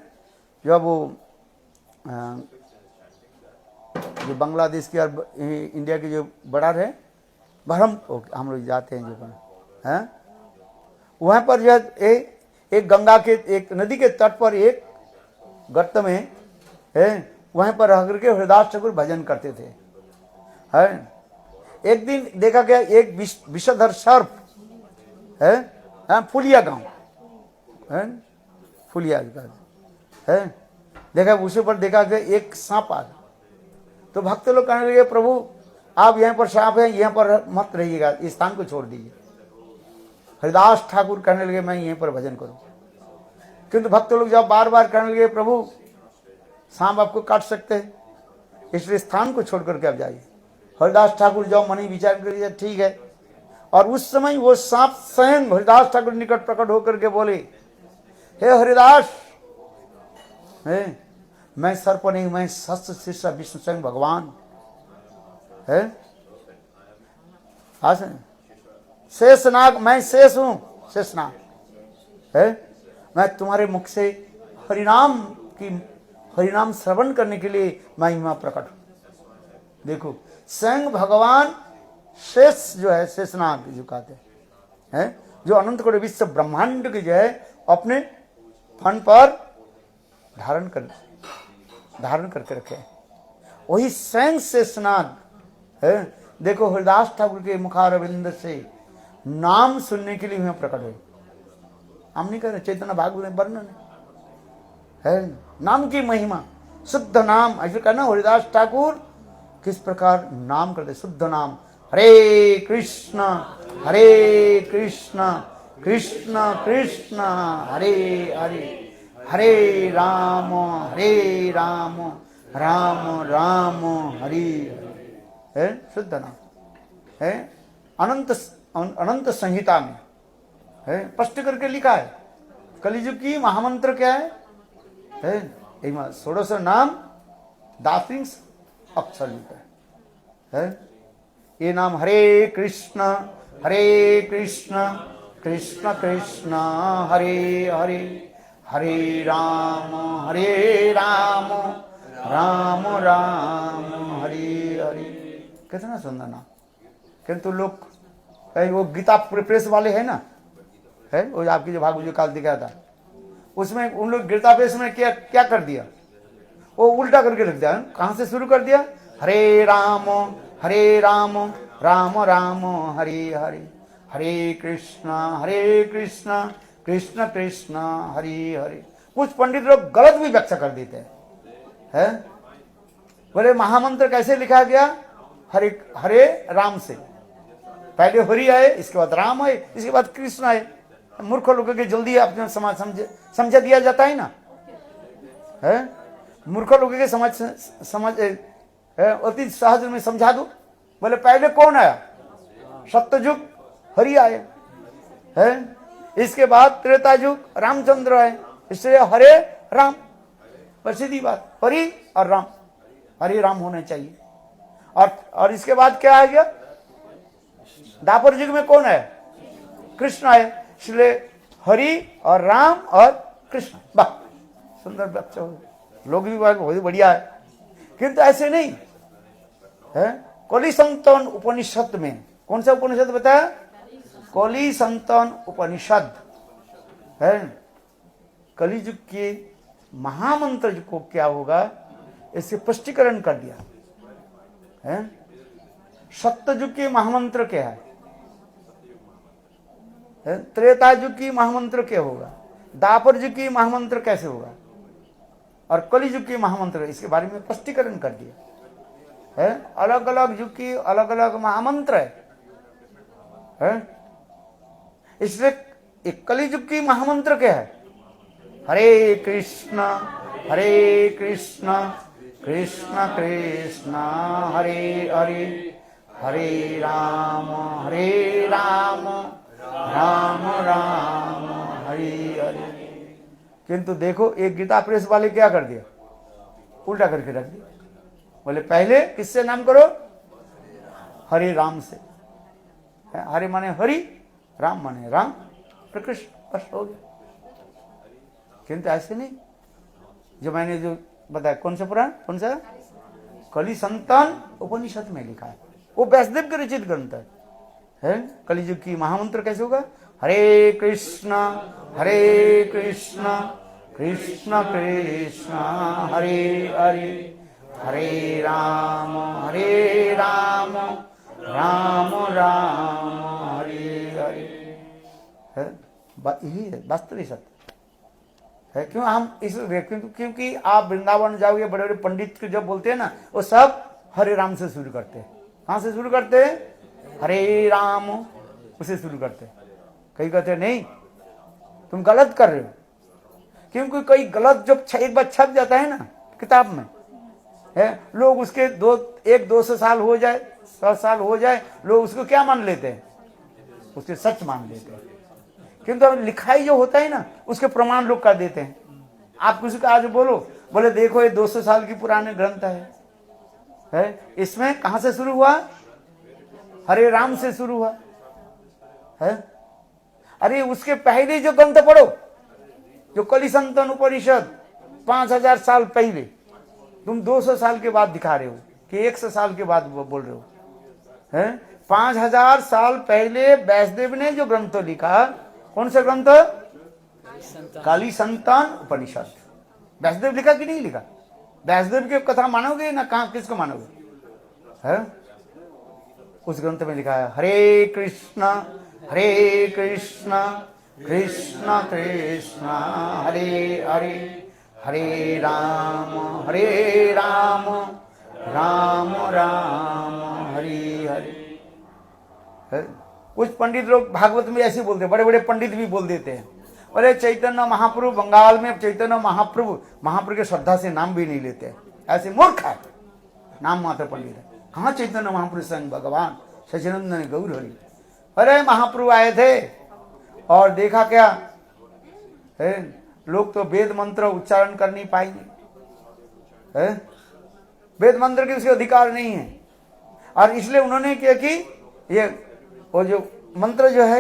जब वो जो बांग्लादेश की और इंडिया की जो बॉर्डर है बहरम हम लोग जाते हैं जो है, वहाँ पर जो एक गंगा के एक नदी के तट पर एक गर्त में है, वहीं पर रह करके हरिदास ठाकुर भजन करते थे है। एक दिन देखा गया एक विषधर सर्प है, फुलिया गांव है, फुलिया है, देखा उसे पर देखा गया एक सांप आ गया। तो भक्त लोग कहने लगे प्रभु आप यहाँ पर सांप है, यहाँ पर मत रहिएगा, इस स्थान को छोड़ दीजिए। हरिदास ठाकुर कहने लगे मैं यहीं पर भजन करूं। किंतु भक्त लोग जब बार बार कहने लगे प्रभु सांप आपको काट सकते हैं, इसलिए स्थान को छोड़ करके आप जाइए। हरिदास ठाकुर जब मन ही विचार करिए ठीक है। और उस समय वो सांप स्वयं हरिदास ठाकुर निकट प्रकट होकर के बोले हे हरिदास है, मैं सर्प नहीं, मैं सहस्त्र शीर्ष विष्णु स्वयं भगवान है। शेषनाग, मैं शेष हूं, शेषनाग है। मैं तुम्हारे मुख से हरिनाम श्रवण करने के लिए महिमा प्रकट हूं। देखो स्वयं भगवान शेष जो है, शेषनाग जो कहते हैं, जो अनंत कोटि विश्व ब्रह्मांड की जो है अपने फन पर धारण करके रखे, वही स्वयं शेषनाग है। देखो हरिदास ठाकुर के मुखारविंद से नाम सुनने के लिए हमें प्रकट हुए। हम नहीं कह रहे, चैतन्य भागवत में वर्णन है नाम की महिमा, शुद्ध नाम। ऐसे कहना हरिदास ठाकुर किस प्रकार नाम करते, शुद्ध नाम। हरे कृष्ण कृष्ण कृष्ण हरे हरे, हरे राम राम राम हरे हरे। है शुद्ध नाम है। अनंत संहिता में है स्पष्ट करके लिखा है। कलियुग की महामंत्र क्या है? षोडश नाम दासिंस अक्षर है। ये नाम हरे कृष्ण कृष्ण कृष्ण हरे हरे, हरे राम राम राम हरे हरे। कितना सुंदर नाम। किंतु लोग वो गीता प्रेस वाले है ना, है वो आपकी जो भागवत जी काल दिखाया था, उसमें उन लोग गीता प्रेस में क्या क्या कर दिया, वो उल्टा करके लिख दिया। कहां से शुरू कर दिया? हरे राम राम राम हरे हरे, हरे कृष्ण कृष्ण कृष्ण हरे हरे। कुछ पंडित लोग गलत भी व्याख्या कर देते हैं। बोले महामंत्र कैसे लिखा गया? हरे राम से पहले हरि आए, इसके बाद राम आए, इसके बाद कृष्ण आए। मूर्ख लोगों के जल्दी अपने समाज समझा दिया जाता है ना, है मूर्ख लोगों के समझ अति सहज में समझा दो। बोले पहले कौन आया? सत्ययुग हरि आए, है इसके बाद त्रेता युग रामचंद्र आए, इसलिए हरे राम। बस सीधी बात, हरि और राम, हरे राम होने चाहिए। और इसके बाद क्या आ गया? द्वापर युग में कौन है? कृष्ण आए, इसलिए हरि और राम और कृष्ण। वाह सुंदर व्याख्या हो, लोग भी बहुत बढ़िया है। किंतु ऐसे नहीं है। कलि संतन उपनिषद में, कौन सा उपनिषद बताया? कलि संतन उपनिषद है। कलियुग के महामंत्र को क्या होगा इससे स्पष्टीकरण कर दिया है। सत्ययुग के महामंत्र क्या है? त्रेता युग की महामंत्र क्या होगा? द्वापर युग की महामंत्र कैसे होगा? और कलियुग की महामंत्र, इसके बारे में स्पष्टीकरण कर दिया है। अलग अलग युग की अलग अलग महामंत्र है। इसलिए कलियुग की महामंत्र क्या है? हरे कृष्ण कृष्ण कृष्ण हरे हरे, हरे राम राम राम हरे हरे। किंतु देखो एक गीता प्रेस वाले क्या कर दिया? उल्टा करके रख दिया। बोले पहले किससे नाम करो? हरे राम से। हरे माने हरि, राम माने राम, कृष्ण, बस हो गया। किंतु ऐसे नहीं। जो मैंने जो बताया, कौन सा पुराण, कौन सा? कलि संतान उपनिषद में लिखा है, वो व्यासदेव के रचित ग्रंथ है। कलियुग की महामंत्र कैसे होगा? हरे कृष्ण कृष्ण कृष्ण हरे हरे, हरे राम राम राम हरे हरे। यही है वास्तविक सत्य है। क्यों हम इस क्योंकि आप वृंदावन जाओगे, बड़े बड़े पंडित के जब बोलते हैं ना, वो सब हरे राम से शुरू करते हैं। कहां से शुरू करते हैं? हरे राम, उसे शुरू करते हैं। कई कहते नहीं तुम गलत कर रहे हो, क्योंकि कई गलत जब एक बार छप जाता है ना किताब में, है लोग उसके 200 साल हो जाए, 100 साल हो जाए, लोग उसको क्या मान लेते हैं? उसके सच मान लेते हैं। किंतु लिखाई जो होता है ना, उसके प्रमाण लोग कर देते हैं। आप किसी को आज बोले देखो ये 200 साल की पुराने ग्रंथ है। इसमें कहां से शुरू हुआ? हरे राम से शुरू हुआ है। अरे उसके पहले जो ग्रंथ पढ़ो, जो कलि संतन उपनिषद 5000 साल पहले, तुम 200 साल के बाद दिखा रहे हो कि 100 साल के बाद बोल रहे हो, है 5000 साल पहले व्यासदेव ने जो ग्रंथ लिखा, कौन सा ग्रंथ? कलि संतन उपनिषद। व्यासदेव लिखा कि नहीं लिखा? व्यासदेव की कथा मानोगे ना? कहां किसको मानोगे? है उस ग्रंथ में लिखा है हरे कृष्ण कृष्ण कृष्ण हरे हरे, हरे राम राम राम हरे हरे। कुछ पंडित लोग भागवत में ऐसे बोलते हैं, बड़े बड़े पंडित भी बोल देते हैं, बोले चैतन्य महाप्रभु, बंगाल में चैतन्य महाप्रभु के श्रद्धा से नाम भी नहीं लेते हैं, ऐसे मूर्ख है, नाम मात्र पंडित है। कहाँ चैतन्य महाप्रभु संग भगवान सचिनंदन गौर हरि। अरे महाप्रभु आए थे और देखा क्या है, लोग तो वेद मंत्र उच्चारण कर नहीं पाएंगे, वेद मंत्र के उसके अधिकार नहीं है, और इसलिए उन्होंने क्या कि ये वो जो मंत्र जो है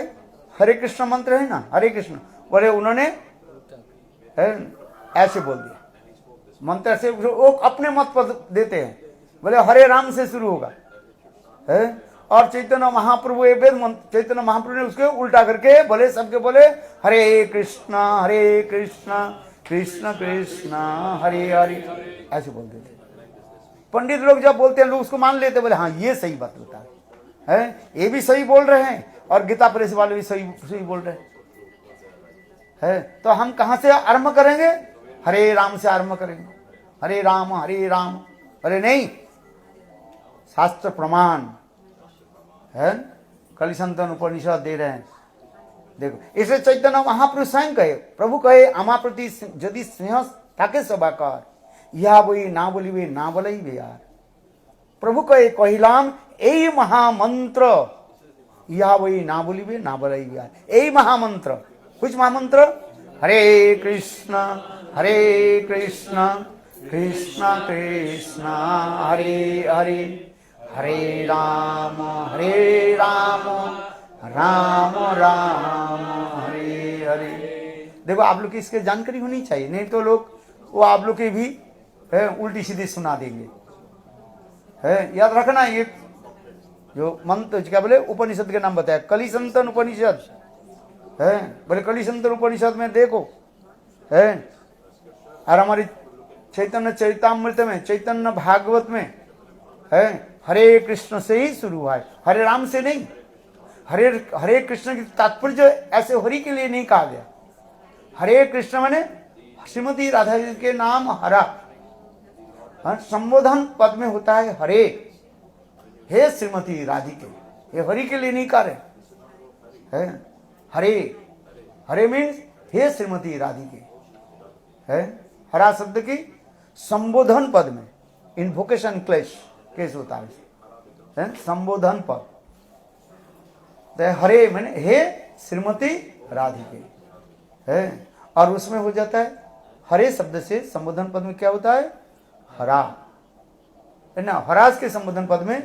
हरे कृष्ण मंत्र है ना, हरे कृष्ण, बोले उन्होंने ऐसे बोल दिया मंत्र से, वो अपने मत पर देते हैं, बोले हरे राम से शुरू होगा है, और चैतन्य महाप्रभु ये वेद मंत्र, चैतन्य महाप्रभु ने उसके उल्टा करके बोले, सबके बोले हरे कृष्ण कृष्ण कृष्ण हरे हरे, ऐसे बोल देते। पंडित लोग जब बोलते हैं लोग उसको मान लेते, बोले हाँ ये सही बात होता है, ये भी सही बोल रहे हैं और गीता प्रेस वाले भी सही बोल रहे हैं। तो हम कहां से आरंभ करेंगे? हरे राम से आरंभ करेंगे, हरे राम। अरे नहीं, शास्त्र प्रमाण है, कलिसंतन उपनिषद दे रहे हैं। देखो, इसलिए चैतन्य महाप्रभु स्वयं कहे, प्रभु कहे आमा प्रति यदि स्नेह ताके सभाकार, यह वही ना बोलिबे ना बोलइबे यार। प्रभु कहे कहिलाम यही महामंत्र, यह वही ना बोलिबे ना बोलइबे यार, यही महामंत्र। कुछ महामंत्र, हरे कृष्ण कृष्ण कृष्ण हरे हरे, हरे राम राम राम हरे हरे। देखो आप लोग की इसके जानकारी होनी चाहिए, नहीं तो लोग वो आप लोग की भी उल्टी सीधी सुना देंगे। याद रखना, ये जो मंत्र क्या बोले उपनिषद के नाम बताया, कलिसंतन उपनिषद है, बोले कलिसंतन उपनिषद में देखो है, और हमारी चैतन्य चरितामृत में, चैतन्य भागवत में है, हरे कृष्ण से ही शुरू हुआ है, हरे राम से नहीं। हरे कृष्ण की तात्पर्य ऐसे हरि के लिए नहीं कहा गया। हरे कृष्ण माने श्रीमती राधा जी के नाम हरा, संबोधन पद में होता है हरे, हे श्रीमती राधिके, ये हरि के लिए नहीं कह रहे है। हरे मीन्स हे श्रीमती राधिके है, हरा शब्द की संबोधन पद में इन्वोकेशन क्लेश केस होता है, संबोधन पद। हरे मैंने हे श्रीमती राधिके है, और उसमें हो जाता है हरे शब्द से संबोधन पद में क्या होता है, हरा है ना, हरास के संबोधन पद में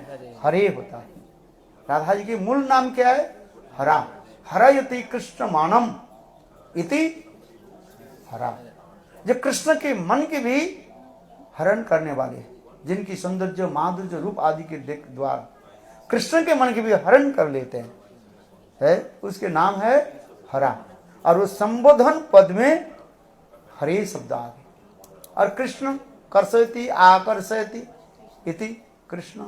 हरे होता है। राधा जी के मूल नाम क्या है, हरा। हरयति कृष्ण मानम इति हरा, जो कृष्ण के मन के भी हरण करने वाले, जिनकी सौंदर्य माधुर्य रूप आदि के द्वारा कृष्ण के मन के भी हरण कर लेते हैं है, उसके नाम है हरा। और उस संबोधन पद में हरे शब्द आ गए, और कृष्ण कर्षयति आकर्षयति इति, कृष्ण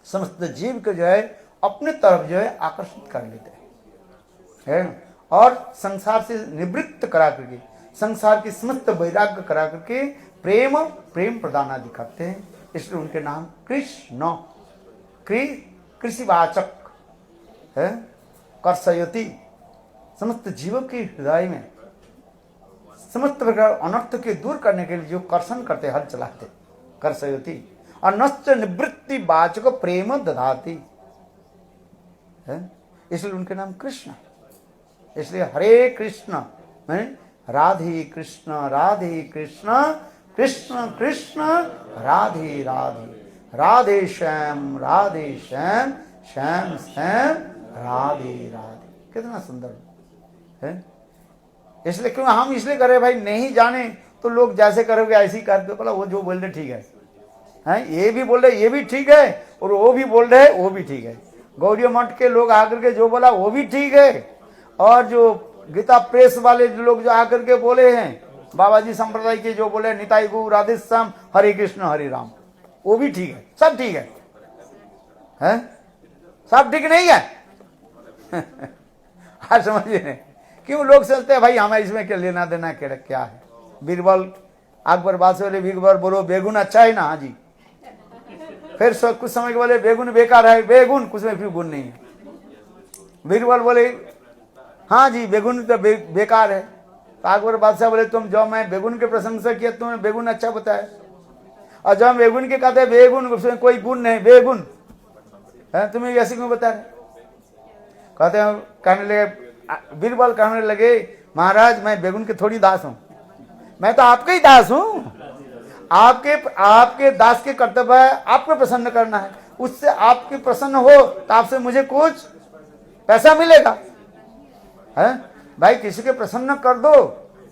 समस्त जीव को जो है अपने तरफ जो है आकर्षित कर लेते हैं, और संसार से निवृत्त करा करके, संसार की समस्त वैराग्य करा करके प्रेम प्रदान आदि करते हैं। इसलिए उनके नाम कृष्ण, कृषिवाचक है, कर्षयति, समस्त जीवों के हृदय में समस्त प्रकार अनर्थ के दूर करने के लिए जो कर्षण करते, हल चलाते, कर्षयति। और नश्च निवृत्ति वाचक प्रेम दधाति है, इसलिए उनके नाम कृष्ण। इसलिए हरे कृष्ण में राधे कृष्ण कृष्ण कृष्ण राधे राधे, राधे श्याम श्याम श्याम राधे राधे। कितना सुंदर है। इसलिए क्यों हम इसलिए करे भाई, नहीं जाने तो लोग जैसे करोगे ऐसे ही कर दो, बोला वो जो बोल रहे ठीक है, ये भी बोल रहे ये भी ठीक है, और वो भी बोल रहे वो भी ठीक है। गौरी मठ के लोग आकर के जो बोला वो भी ठीक है, और जो गीता प्रेस वाले जो लोग जो आकर के बोले हैं, बाबा जी संप्रदाय के जो बोले निताई गौ राधे श्याम हरे कृष्ण हरे राम, वो भी ठीक है, सब ठीक है, सब ठीक नहीं है। आज समझिए क्यों लोग सोचते हैं भाई हमें इसमें क्या लेना देना, क्या है। बीरबल अकबर बादशाह बोले बीरबल बोलो बेगुन अच्छा है ना? हाँ जी। फिर कुछ समय के बोले बेगुन बेकार है, बेगुन कुछ में फिर गुण नहीं है। बीरबल बोले हाँ जी बेगुन तो बेकार है। तो अकबर बादशाह बोले तुम जो मैं बेगुन की प्रशंसा किया तुमने बेगुन अच्छा बताया, और जब बेगुन के कहते बेगुन उसमें कोई गुण नहीं, बेगुन है, तुम्हें ऐसे क्यों बता रहे? कहते हैं कहने लगे बीरबल कहने लगे महाराज मैं बेगुन के थोड़ी दास हूं, मैं तो आपके ही दास हूं। आपके दास के कर्तव्य है आपको प्रसन्न करना है, उससे आपके प्रसन्न हो तो आपसे मुझे कुछ पैसा मिलेगा है? भाई किसी के प्रसन्न कर दो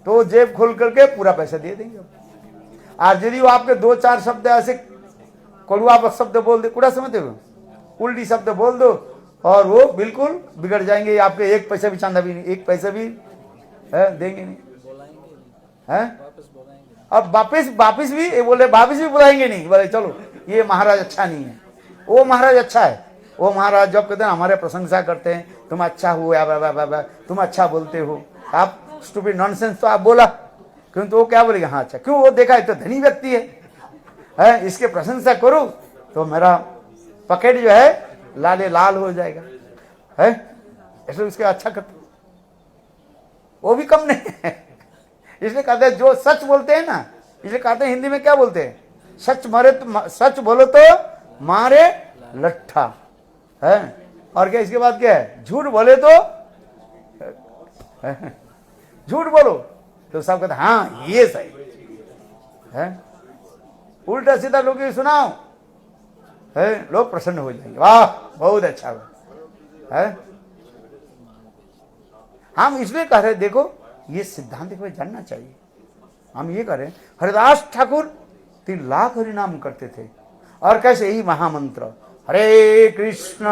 तो जेब खोल करके पूरा पैसा दे देंगे। आज यदि वो आपके दो चार शब्द ऐसे कड़ुआ शब्द बोल दे, कूड़ा समझते हो, उल्टी शब्द बोल दो और वो बिल्कुल बिगड़ जाएंगे, आपके एक पैसा भी चांदा भी नहीं, एक पैसा भी है देंगे नहीं है। अब वापिस भी बोले वापिस भी बुलाएंगे नहीं, बोले चलो ये महाराज अच्छा नहीं है, वो महाराज अच्छा है। वो महाराज जब कहते हैं हमारे प्रशंसा करते हैं, तुम अच्छा हो या तुम अच्छा बोलते हो, आप स्टूपिड नॉनसेंस तो आप बोला, क्यों तो वो क्या बोलेगा हाँ अच्छा, क्यों वो देखा है तो धनी व्यक्ति है, इसके प्रशंसा करो तो मेरा पकेट जो है लाले लाल हो जाएगा है, ऐसे उसके अच्छा करते वो भी कम नहीं है। इसलिए कहते हैं जो सच बोलते हैं ना, इसलिए कहते हैं हिंदी में क्या बोलते हैं, सच बोलो तो मारे लट्ठा है, और क्या इसके बाद क्या है, झूठ बोले तो झूठ बोलो तो सब कहते हाँ ये सही है, उल्टा सीधा लोग सुनाओ है, लोग प्रसन्न हो जाएंगे, वाह बहुत अच्छा है। हम इसलिए कह रहे देखो ये सिद्धांत को जानना चाहिए। हम ये कह रहे हरिदास ठाकुर 3 लाख हरिनाम करते थे, और कैसे यही महामंत्र हरे कृष्ण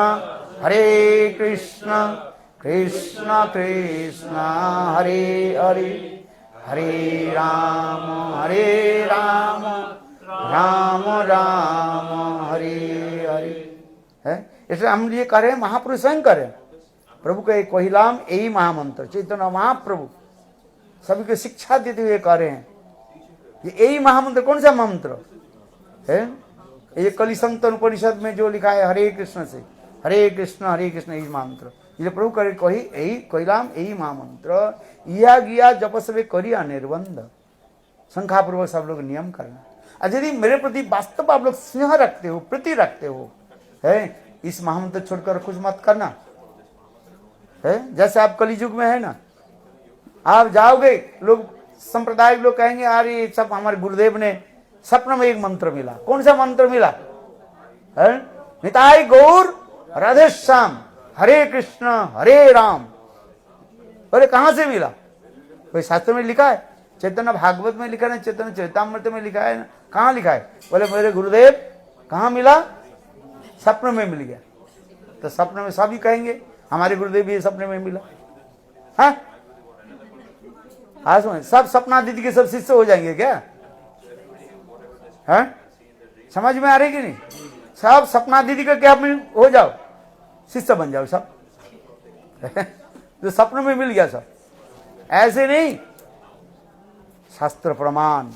कृष्ण कृष्ण हरे हरे, हरे राम राम राम हरे हरे है। इसलिए हम ये कह रहे हैं, महापुरुष स्वयं कह रहे हैं, प्रभु का एक कोहिलाम यही महामंत्र, चैतन्य महाप्रभु सभी को शिक्षा देते हुए कह रहे हैं ये यही महामंत्र। कौन सा मंत्र है? ये कलिसंतन उपनिषद में जो लिखा है हरे कृष्ण से हरे कृष्ण यही मंत्र, ये प्रभु करे कही यही कोहिलाम यही महामंत्र, या गया जपसवे करिया निर्बंध, संख्यापूर्वक सब लोग नियम करना। और यदि मेरे प्रति वास्तव आप लोग स्नेह रखते हो, प्रीति रखते हो है, इस महामंत्र छोड़कर कुछ मत करना है। जैसे आप कलियुग में है ना, आप जाओगे लोग सांप्रदायिक लोग कहेंगे अरे सब हमारे गुरुदेव ने सपने में एक मंत्र मिला। कौन सा मंत्र मिला है? निताई गौर राधे श्याम हरे कृष्ण हरे राम। बोले कहां से मिला? कोई शास्त्र में लिखा है? चैतन्य भागवत में लिखा है, चैतन्य चरितामृत में लिखा है, कहां लिखा है? बोले मेरे गुरुदेव कहां मिला? सपने में मिल गया। तो सपने में सभी कहेंगे हमारे गुरुदेव भी सपने में मिला है। आज सब सपना दीदी के सब शिष्य हो जाएंगे क्या है? समझ में आ रही कि नहीं? सब सपना दीदी का क्या हो जाओ, शिष्य बन जाओ सब जो सपनों में मिल गया सब। ऐसे नहीं, शास्त्र प्रमाण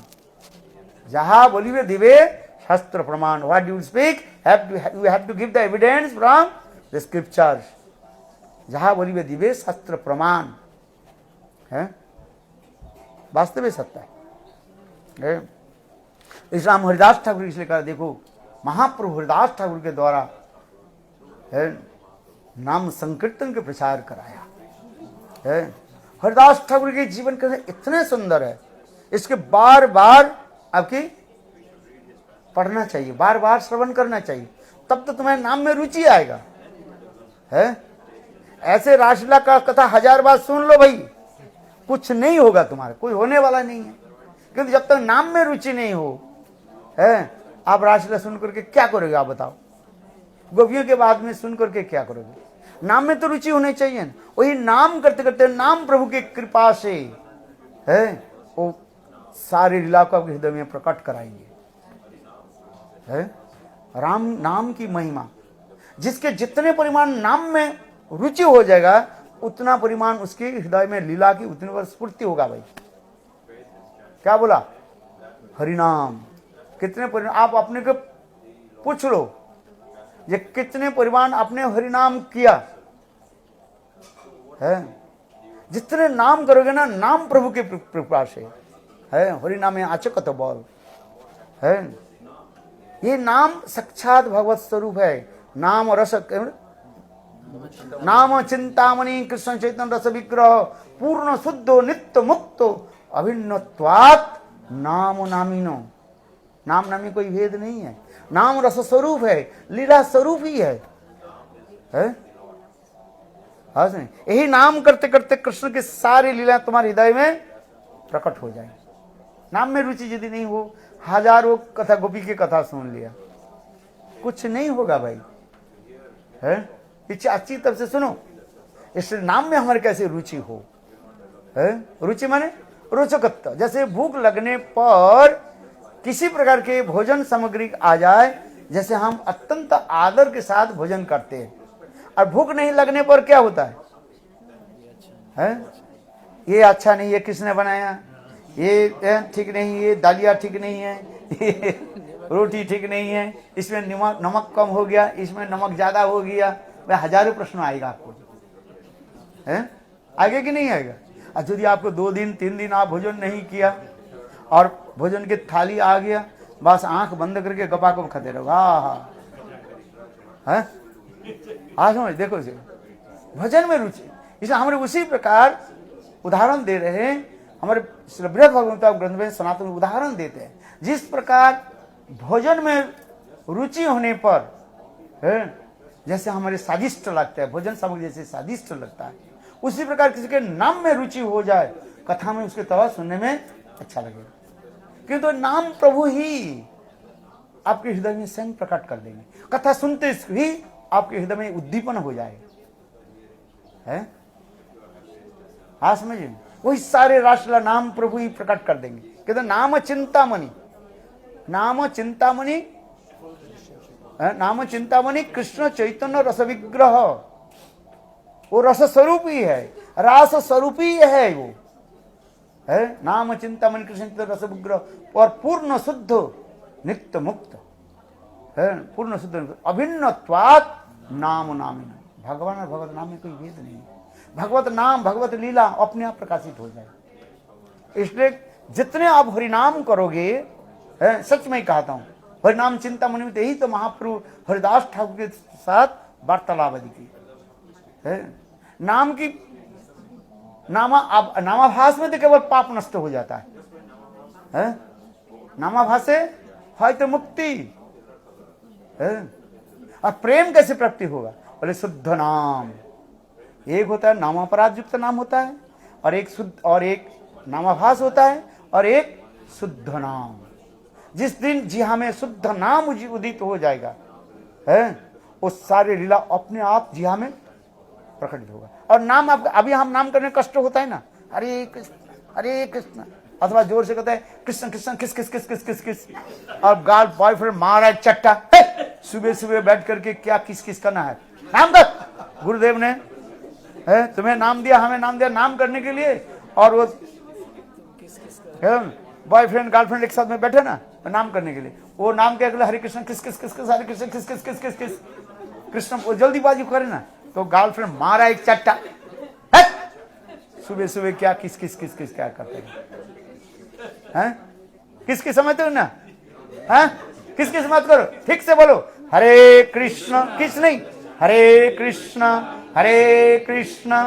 जहां बोलिए दिवे शास्त्र प्रमाण। What you speak you have to give the evidence from the scriptures. जहां बोलिए दिवे शास्त्र प्रमाण है, वास्तविक सत्य है। इसलिए हम हरिदास ठाकुर इसलिए कहा देखो महाप्रभु हरिदास ठाकुर के द्वारा है नाम संकीर्तन के प्रचार कराया है। हरिदास ठाकुर के जीवन के इतने सुंदर है, इसके बार बार आपकी पढ़ना चाहिए, बार बार श्रवण करना चाहिए, तब तो तुम्हारे नाम में रुचि आएगा है। ऐसे रासलीला का कथा 1000 बार सुन लो भाई, कुछ नहीं होगा तुम्हारा, कोई होने वाला नहीं है। क्योंकि जब तक नाम में रुचि नहीं हो है, आप रासलीला सुन करके क्या करोगे? आप बताओ, गोपियों के बाद में सुन करके क्या करोगे? नाम में तो रुचि होनी चाहिए। वही नाम करते करते नाम प्रभु की कृपा से है वो सारी लीला को आपके हृदय में प्रकट कराएंगे है। राम नाम की महिमा, जिसके जितने परिमाण नाम में रुचि हो जाएगा उतना परिमाण उसके हृदय में लीला की उतनी बार स्फूर्ति होगा। भाई क्या बोला? हरिनाम कितने परिमाण, आप अपने को पूछ लो ये कितने परिमाण आपने हरिनाम किया है। जितने नाम करोगे ना, नाम प्रभु के कृपा से है। हरिनामे आचकत बल है। ये नाम साक्षात भगवत स्वरूप है। नाम रस, नाम चिंतामणि कृष्ण चैतन्य रस विग्रह पूर्ण शुद्धो नित्य मुक्तो अभिन्नत्वात् नाम नामिनो। नाम नामी कोई भेद नहीं है। नाम रस स्वरूप है, लीला स्वरूप ही है। हाँ सुनिए, यही नाम करते करते कृष्ण की सारी लीला तुम्हारे हृदय में प्रकट हो जाए। नाम में रुचि यदि नहीं हो, हजारों कथा गोपी की कथा सुन लिया, कुछ नहीं होगा भाई। है पीछे अच्छी तरह से सुनो, इस नाम में हमारे कैसे रुचि हो। है रुचि माने रोचकत्व। जैसे भूख लगने पर किसी प्रकार के भोजन सामग्री आ जाए, जैसे हम अत्यंत आदर के साथ भोजन करते हैं, और भूख नहीं लगने पर क्या होता है? ये अच्छा नहीं, ये किसने बनाया, ये ठीक नहीं, ये दालिया ठीक नहीं है, ये रोटी ठीक नहीं है, इसमें नमक कम हो गया, इसमें नमक ज्यादा हो गया। वह हजारों प्रश्न आएगा आपको, है आगे कि नहीं आएगा? और यदि आपको 2 दिन 3 दिन आप भोजन नहीं किया और भोजन की थाली आ गया, बस आंख बंद करके गपा को खाते रहो। हाँ समझ देखो इसे, भजन में रुचि। इसलिए हमारे उसी प्रकार उदाहरण दे रहे हैं, हमारे बृहद भगवत ग्रंथ में सनातन उदाहरण देते हैं। जिस प्रकार भोजन में रुचि होने पर है, जैसे हमारे स्वादिष्ट लगता है, भोजन सामग्री जैसे स्वादिष्ट लगता है, उसी प्रकार किसी के नाम में रुचि हो जाए, कथा में उसके तवा सुनने में अच्छा लगेगा। किंतु नाम प्रभु ही आपके हृदय में स्वयं प्रकट कर देंगे। कथा सुनते ही आपके हृदय में उद्दीपन हो जाएगा। है हाँ समझिए, वही सारे राष्ट्र नाम प्रभु ही प्रकट कर देंगे। कहते नाम चिंतामणि, नाम चिंतामणि, नाम चिंतामणि कृष्ण चैतन्य रस विग्रह। वो रस स्वरूप ही है, रास स्वरूप ही है वो। है नाम चिंतामणि कृष्ण चैतन्य रस विग्रह और पूर्ण शुद्ध नित्य मुक्त है। पूर्ण शुद्ध अभिन्नत्वात् नाम नामिन। भगवान और भगवत नाम में कोई भेद नहीं है। भगवत नाम भगवत लीला अपने आप प्रकाशित हो जाए। इसलिए जितने आप हरिनाम करोगे, सच में कहता हूं, हरिनाम चिंतामणि में यही तो महाप्रभु हरिदास ठाकुर के साथ वार्तालाप की है। नाम की नामाभास में तो केवल पाप नष्ट हो जाता है। नामाभास से है तो मुक्ति है। और प्रेम कैसे प्राप्ति होगा? बोले शुद्ध नाम। एक होता है नामापराध युक्त नाम होता है, और एक शुद्ध, और एक नामाभास होता है, और एक शुद्ध नाम। जिस दिन जिहा में शुद्ध नाम उदित हो जाएगा, है वो सारे लीला अपने आप जिहा में प्रकटित होगा। और नाम आप अभी हम नाम करने कष्ट होता है ना, हरे कृष्ण, अथवा जोर से कहता है कृष्ण कृष्ण किस किस किस किस किस किस, और गार्ल बॉयफ्रेंड मारा चट्टा। सुबह सुबह बैठ करके क्या किस किस करना है? नाम कर। गुरुदेव ने है तुम्हें नाम दिया, हमें नाम दिया नाम करने के लिए, और वो बॉयफ्रेंड गर्लफ्रेंड एक साथ में बैठे ना नाम करने के लिए, वो नाम के अगले हरे कृष्ण किस किस किस किस, हरे कृष्ण किस किस किस किस किस कृष्ण, वो जल्दीबाजी करे ना तो गर्लफ्रेंड मारा एक चट्टा। सुबह सुबह क्या किस किस किस किस क्या करते हैं? किस किस समझते हो ना? किस किस मत करो, ठीक से बोलो हरे कृष्ण, किस नहीं, हरे कृष्ण कृष्ण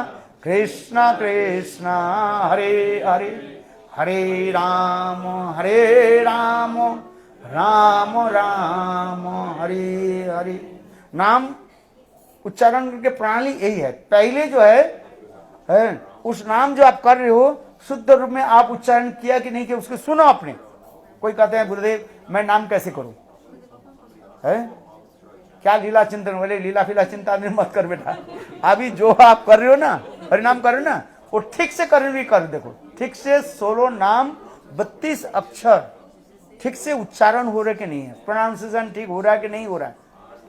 कृष्ण हरे हरे, हरे राम राम राम हरे हरे। नाम उच्चारण की प्रणाली यही है। पहले जो है उस नाम जो आप कर रहे हो, शुद्ध रूप में आप उच्चारण किया कि नहीं किया उसको सुनो अपने। कोई कहते हैं गुरुदेव मैं नाम कैसे करूं? है क्या लीला चिंतन? बोले लीला फीला चिंता नहीं मत कर बेटा, अभी जो आप कर रहे हो ना, हरिनाम कर रहे हो ना, वो ठीक से करने कर देखो, ठीक से 16 नाम 32 अक्षर ठीक से उच्चारण हो रहे कि नहीं है, प्रोनाउंसिएशन ठीक हो रहा है कि नहीं हो रहा है,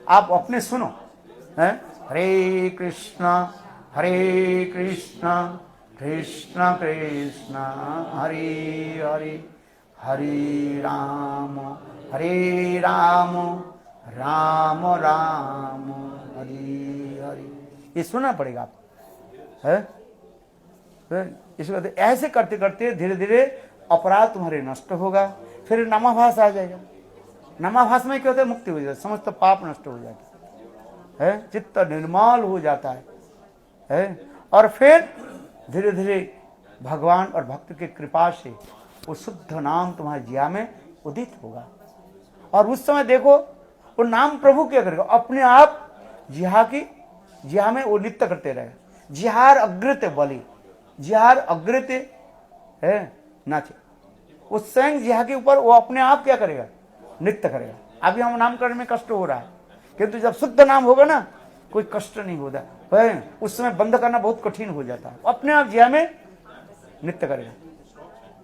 आप अपने सुनो। है हरे कृष्ण कृष्ण कृष्ण हरे हरे, हरे राम राम राम हरे हरे। ये सुनना पड़ेगा आप, है? इसको कहते ऐसे करते करते धीरे धीरे अपराध तुम्हारे नष्ट होगा, फिर नामाभास आ जाएगा। नामाभास में क्या होता है? मुक्ति हो जाती है, समस्त पाप नष्ट हो जाता है, चित्त निर्मल हो जाता है, और फिर धीरे धीरे भगवान और भक्त की कृपा से वो शुद्ध नाम तुम्हारे जिया में उदित होगा। और उस समय देखो वो नाम प्रभु क्या करेगा, अपने आप जिहा में वो नृत्य करते रहेगा। जिहार अग्रत बलि, जिहार अग्रत है नाचे, वो स्वयं जिहा के ऊपर वो अपने आप क्या करेगा? नृत्य करेगा। अभी हम नामकरण में कष्ट हो रहा है, किंतु जब शुद्ध नाम होगा ना कोई कष्ट नहीं होता है, उस समय बंद करना बहुत कठिन हो जाता है, अपने आप जिहा में नृत्य करेगा।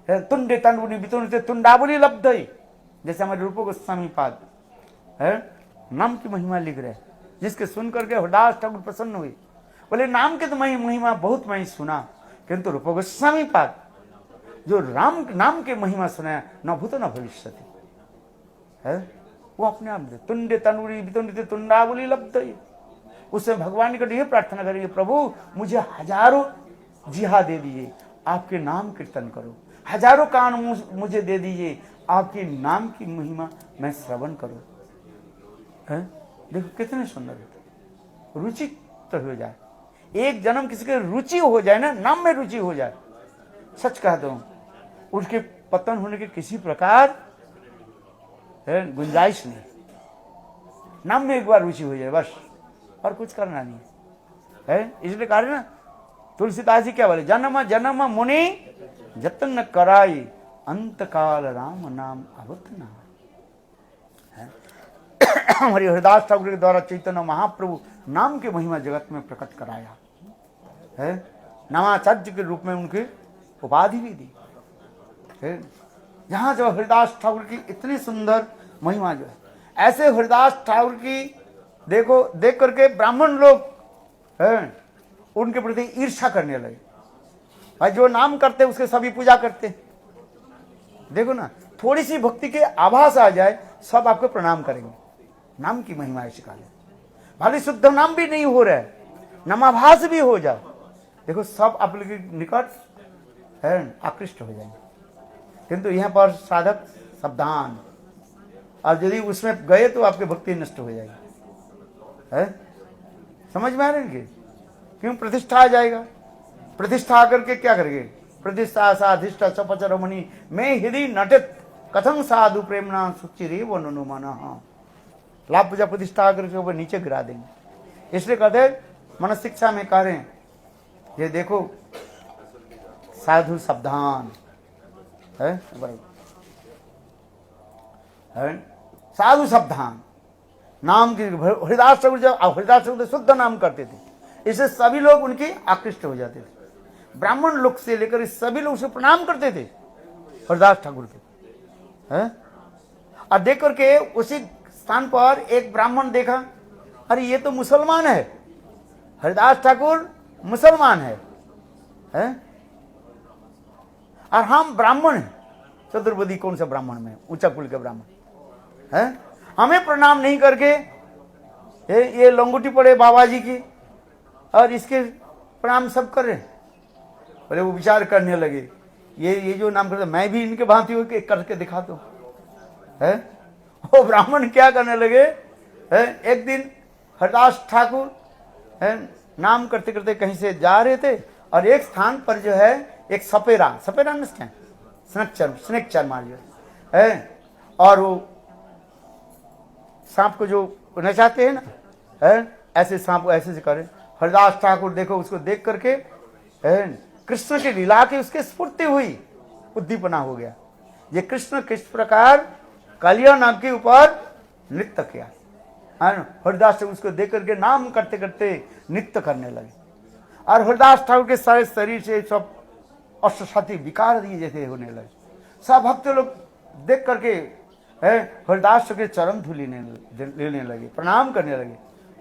तुंडे तंडुनी बितुंडे तुंडाबुली लब्ध, जैसे हमारे रूप गोस्वामी पाद है नाम की महिमा लिख रहे, जिसके सुन करके हरदास ठाकुर प्रसन्न हुए। बोले नाम के तो महिमा बहुत मैं सुना, किंतु रूप गोस्वामी पाद जो राम नाम के महिमा सुनाया न भूत न भविष्य है, वो अपने आप तुंडे तंडुरी बितुंडे तुंडाबुली लब्ध। उससे भगवान को ये प्रार्थना करेंगे, प्रभु मुझे हजारों जिहा दे दीजिए, आपके नाम कीर्तन करो, हजारों कान मुझे दे दीजिए, आपके नाम की महिमा मैं श्रवण करूं। देखो कितने सुंदर होते, रुचि तो हो जाए, एक जन्म किसी के रुचि हो जाए ना, नाम में रुचि हो जाए, सच कहता हूं उसके पतन होने के किसी प्रकार गुंजाइश नहीं। नाम में एक बार रुचि हो जाए बस, और कुछ करना नहीं है। इसलिए कहा ना तुलसीदास जी क्या बोले, जन्म जन्म मुनि जतन कराई, अंत काल राम नाम अवत ना। हमारे हरिदास ठाकुर के द्वारा चैतन्य महाप्रभु नाम की महिमा जगत में प्रकट कराया है, नामाचार्य के रूप में उनकी उपाधि भी दी है। जहां जो हरिदास ठाकुर की इतनी सुंदर महिमा जो है, ऐसे हरिदास ठाकुर की देखो देख करके ब्राह्मण लोग हैं उनके प्रति ईर्ष्या करने लगे, भाई जो नाम करते उसके सभी पूजा करते। देखो ना, थोड़ी सी भक्ति के आभास आ जाए सब आपको प्रणाम करेंगे। नाम की महिमा ऐसी काले, भले शुद्ध नाम भी नहीं हो रहा है, नामाभास भी हो जाए, देखो सब आप लोग के निकट है आकृष्ट हो जाएंगे। किंतु यहाँ पर साधक सावधान, और यदि उसमें गए तो आपकी भक्ति नष्ट हो जाएगी है। समझ में आ रहे हैं? क्यों? प्रतिष्ठा आ जाएगा, प्रतिष्ठा आकर के क्या करेंगे? प्रतिष्ठा साधिष्ठा सपचरमणि में हृदय नटित कथम साधु प्रेमना सुचिरे वनु मन। लाभ पूजा प्रतिष्ठा आकर के ऊपर नीचे गिरा देंगे। इसलिए कहते मन शिक्षा में कह रहे हैं, ये देखो साधु सावधान है, साधु सावधान। नाम की हरिदास ठाकुर जब हरिदास ठाकुर शुद्ध नाम करते थे, इससे सभी लोग उनके आकृष्ट हो जाते थे। ब्राह्मण लोग से लेकर सभी लोग उसे प्रणाम करते थे हरिदास ठाकुर के है। और देख करके उसी स्थान पर एक ब्राह्मण देखा, अरे ये तो मुसलमान है, हरिदास ठाकुर मुसलमान है? और हम ब्राह्मण हैं, चतुर्वेदी कौन सा ब्राह्मण में, ऊंचा कुल के ब्राह्मण है, हमें प्रणाम नहीं करके ये लंगोटी पड़े बाबा जी की और इसके प्रणाम सब कर रहे। बोले वो विचार करने लगे, ये जो नाम करते मैं भी इनके भांति हो के करके दिखा दो है। वो ब्राह्मण क्या करने लगे है, एक दिन हरिदास ठाकुर है नाम करते करते कहीं से जा रहे थे, और एक स्थान पर जो है एक सपेरा स्नेक चर्मा जो है, और वो सांप को जो नचाते हैं ना है, ऐसे सांप को ऐसे से करे। हरिदास ठाकुर देखो उसको देख करके कृष्ण की लीला की उसके स्फूर्ति हुई, उद्दीपना हो गया, ये कृष्ण किस प्रकार कालिया नाग के ऊपर नृत्य किया। हरिदास ठाकुर उसको देख करके नाम करते करते नृत्य करने लगे, और हरिदास ठाकुर के सारे शरीर से सब अष्टसाती विकार दिए जैसे होने लगे। सब भक्त लोग देख करके हरिदास के चरण धूलि लेने लगे, प्रणाम करने लगे।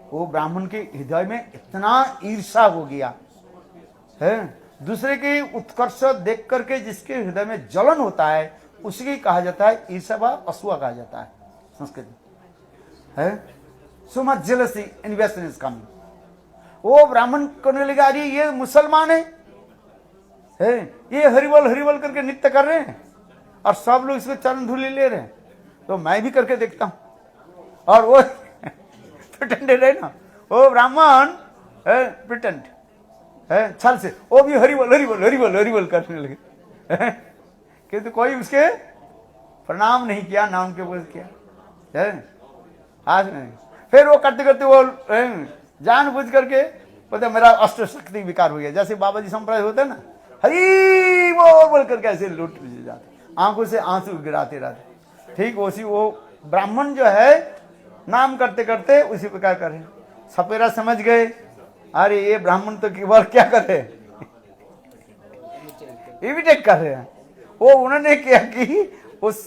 वो ब्राह्मण के हृदय में इतना ईर्ष्या हो गया है, दूसरे की उत्कर्ष देख करके जिसके हृदय में जलन होता है उसी कहा जाता है ईर्ष्या असूया कहा जाता है संस्कृत में, है। So much jealousy investment is coming. वो ब्राह्मण करने लगा, अरे ये मुसलमान है, ये हरिबल हरिबल करके नृत्य कर रहे हैं और सब लोग इसमें चरण धूलि ले रहे हैं, तो मैं भी करके देखता हूं। और वो प्रिटेंडेड है ना, वो ब्राह्मण प्रिटेंड है, छल से वो भी हरिबल हरिबल हरिबल हरिबल करने लगे, किंतु कोई उसके प्रणाम नहीं किया, नाम के बोल किया है आज नहीं। फिर वो करते करते वो जानबूझ करके पता मेरा अष्ट शक्ति विकार हो गया, जैसे बाबा जी संप्रदाय होते हैं ना, हरी बोल करके ऐसे लूट जाते, आंखों से आंसू गिराते रहते। ठीक उसी वो ब्राह्मण जो है नाम करते करते उसी प्रकार कर रहे हैं। सपेरा समझ गए, अरे ये ब्राह्मण तो केवल क्या कर रहे हैं, इमिटेट कर रहे हैं। वो उन्होंने क्या कि उस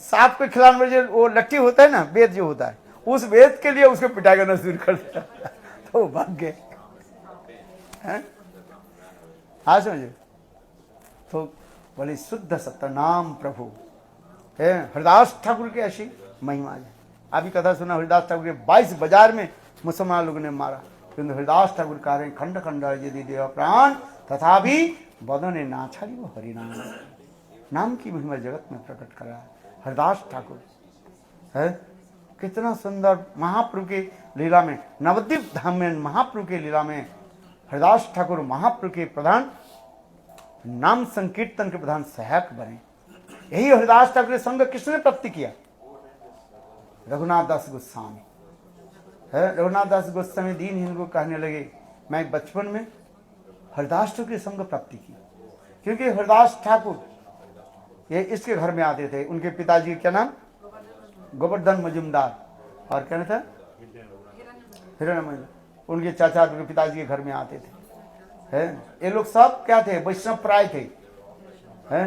सांप के खिलाने में जो वो लट्ठी होता है ना, वेद जो होता है, उस वेद के लिए उसको पिटाई करना शुरू कर दिया, तो भाग गए। हाँ समझे, तो बोले शुद्ध सत्य नाम प्रभु है। हरिदास ठाकुर की ऐसी महिमा है। अभी कथा सुना, हरिदास ठाकुर के 22 बाजार में मुसलमान लोगों ने मारा, किंतु हरिदास ठाकुर कह रहे खंड खंड यदि देव प्राण तथा भी बदने ना छाड़ी वो हरिनाम, नाम की महिमा जगत में प्रकट कर रहा है हरिदास ठाकुर है। कितना सुंदर महाप्रभु के लीला में, नवद्वीप धाम में महाप्रभु के लीला में हरिदास ठाकुर महाप्रभु के प्रधान नाम संकीर्तन के प्रधान सहायक बने। यही हरिदास ठाकुर संग किसने प्राप्ति किया? रघुनाथ दास गोस्वामी है। रघुनाथ दास गोस्वामी दीनहीन को कहने लगे, मैं बचपन में हरिदास ठाकुर संग प्राप्ति की, क्योंकि हरिदास ठाकुर ये इसके घर में आते थे। उनके पिताजी क्या नाम? गोवर्धन मजुमदार, और क्या था? हिरण्य। उनके चाचा उनके पिताजी के घर में आते थे, है। ये लोग सब क्या थे? वैष्णव प्राय थे, है।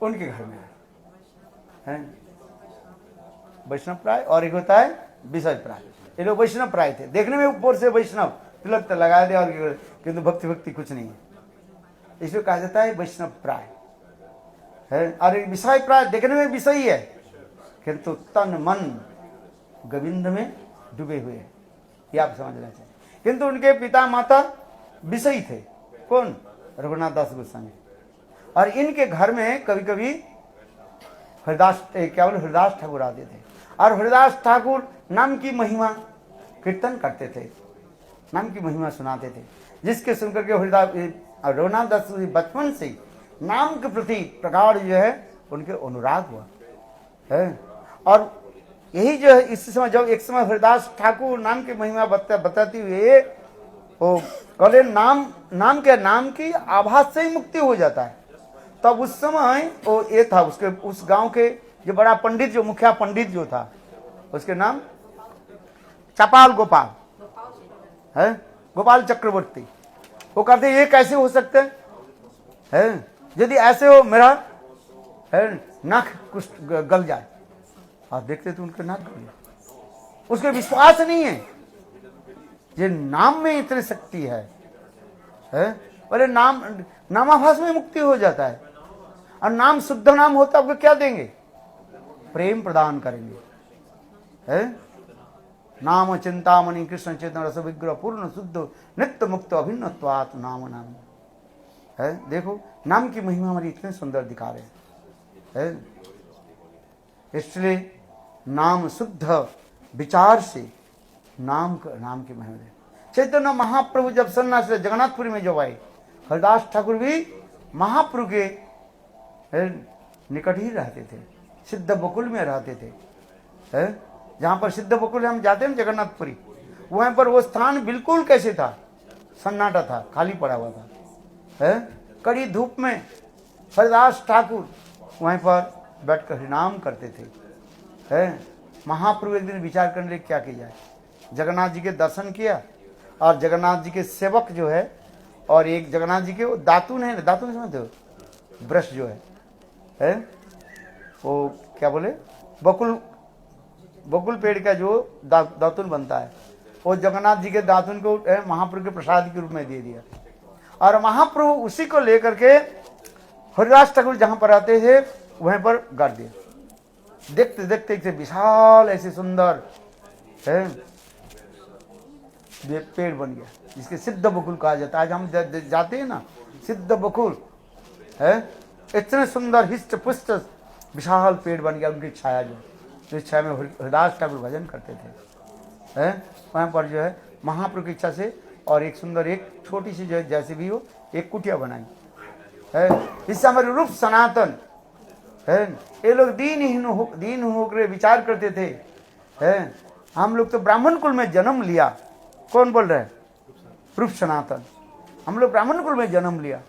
उनके घर में है वैष्णव प्राय, और एक होता है विषय प्राय। ये लोग वैष्णव प्राय थे, देखने में ऊपर से वैष्णव तिलक तो लगा दे, और किंतु भक्ति भक्ति कुछ नहीं है, इसलिए कहा जाता है वैष्णव प्राय है। और विषय प्राय देखने में विषय है, किंतु तन मन गोविंद में डूबे हुए हैं, ये आप समझना चाहिए। किंतु उनके पिता माता विषयी थे। कौन? रघुनाथ दास गोस्वामी। और इनके घर में कभी कभी हरिदास ठाकुर आते थे, और हरिदास ठाकुर नाम की महिमा कीर्तन करते थे, नाम की महिमा सुनाते थे, जिसके सुनकर के रघुनाथ दास बचपन से नाम के प्रति प्रगाढ़ जो है उनके अनुराग हुआ है। और यही जो है इस समय, जब एक समय हरिदास ठाकुर नाम की महिमा बताती हुए वो कहले नाम की आभास से ही मुक्ति हो जाता है। तब उस समय वो ये था, उसके उस गांव के जो बड़ा पंडित, जो मुखिया पंडित जो था, उसके नाम चपाल गोपाल है, गोपाल चक्रवर्ती। वो कहते ये कैसे हो सकते है, यदि ऐसे हो मेरा है नाक कुछ गल जाए। आप देखते तो उनके नाक गल जाए, उसके विश्वास नहीं है ये नाम में इतनी शक्ति है। बोले नामाभास में मुक्ति हो जाता है, और नाम शुद्ध नाम होता आपको क्या देंगे? प्रेम प्रदान करेंगे, है। नाम चिंतामणि कृष्ण चेतन रस विग्रह पूर्ण शुद्ध नित्य मुक्त अभिन्नत्वात् नाम नाम है। देखो नाम की महिमा हमारी इतने सुंदर दिखा रहे हैं, इसलिए नाम शुद्ध विचार से नाम की महिमा दे। चैतन्य महाप्रभु जब सन्यासी जगन्नाथपुरी में जब आए, हरिदास ठाकुर भी महाप्रभु के निकट ही रहते थे, सिद्ध बकुल में रहते थे, जहां पर सिद्ध बकुल हम जाते हैं जगन्नाथपुरी, वहां पर वो स्थान बिल्कुल कैसे था? सन्नाटा था, खाली पड़ा हुआ था, है। कड़ी धूप में हरिदास ठाकुर वहीं पर बैठकर हरिनाम करते थे, है। महाप्रभु एक दिन विचार करने लगे क्या किया जाए। जगन्नाथ जी के दर्शन किया, और जगन्नाथ जी के सेवक जो है, और एक जगन्नाथ जी के वो दातुन है, दातुन समझते हो? ब्रश जो है वो क्या बोले, बकुल पेड़ का जो दातुन बनता है, वो जगन्नाथ जी के दातुन को महाप्रभु के प्रसाद के रूप में दे दिया। और महाप्रभु उसी को लेकर के हरिदास ठाकुर जहां पर आते थे वहीं पर गाड़ दिया। देखते देखते एक विशाल ऐसे सुंदर है पेड़ बन गया, जिसके सिद्ध बकुल कहा जाता है। आज हम जाते हैं ना, सिद्ध बकुल है, इतने सुंदर हिस्ट पुष्ट विशाल पेड़ बन गया उनकी छाया, जो छाया में हरिदास ठाकुर भजन करते थे। है वहाँ पर जो है महाप्रभु की इच्छा से और एक सुंदर एक छोटी सी जो जैसे भी हो एक कुटिया बनाई है। इससे हमारे रूप सनातन है। ये लोग दीन होकर विचार करते थे। है हम लोग तो ब्राह्मण कुल में जन्म लिया। कौन बोल रहे हैं? रूप सनातन। हम लोग ब्राह्मण कुल में जन्म लिया,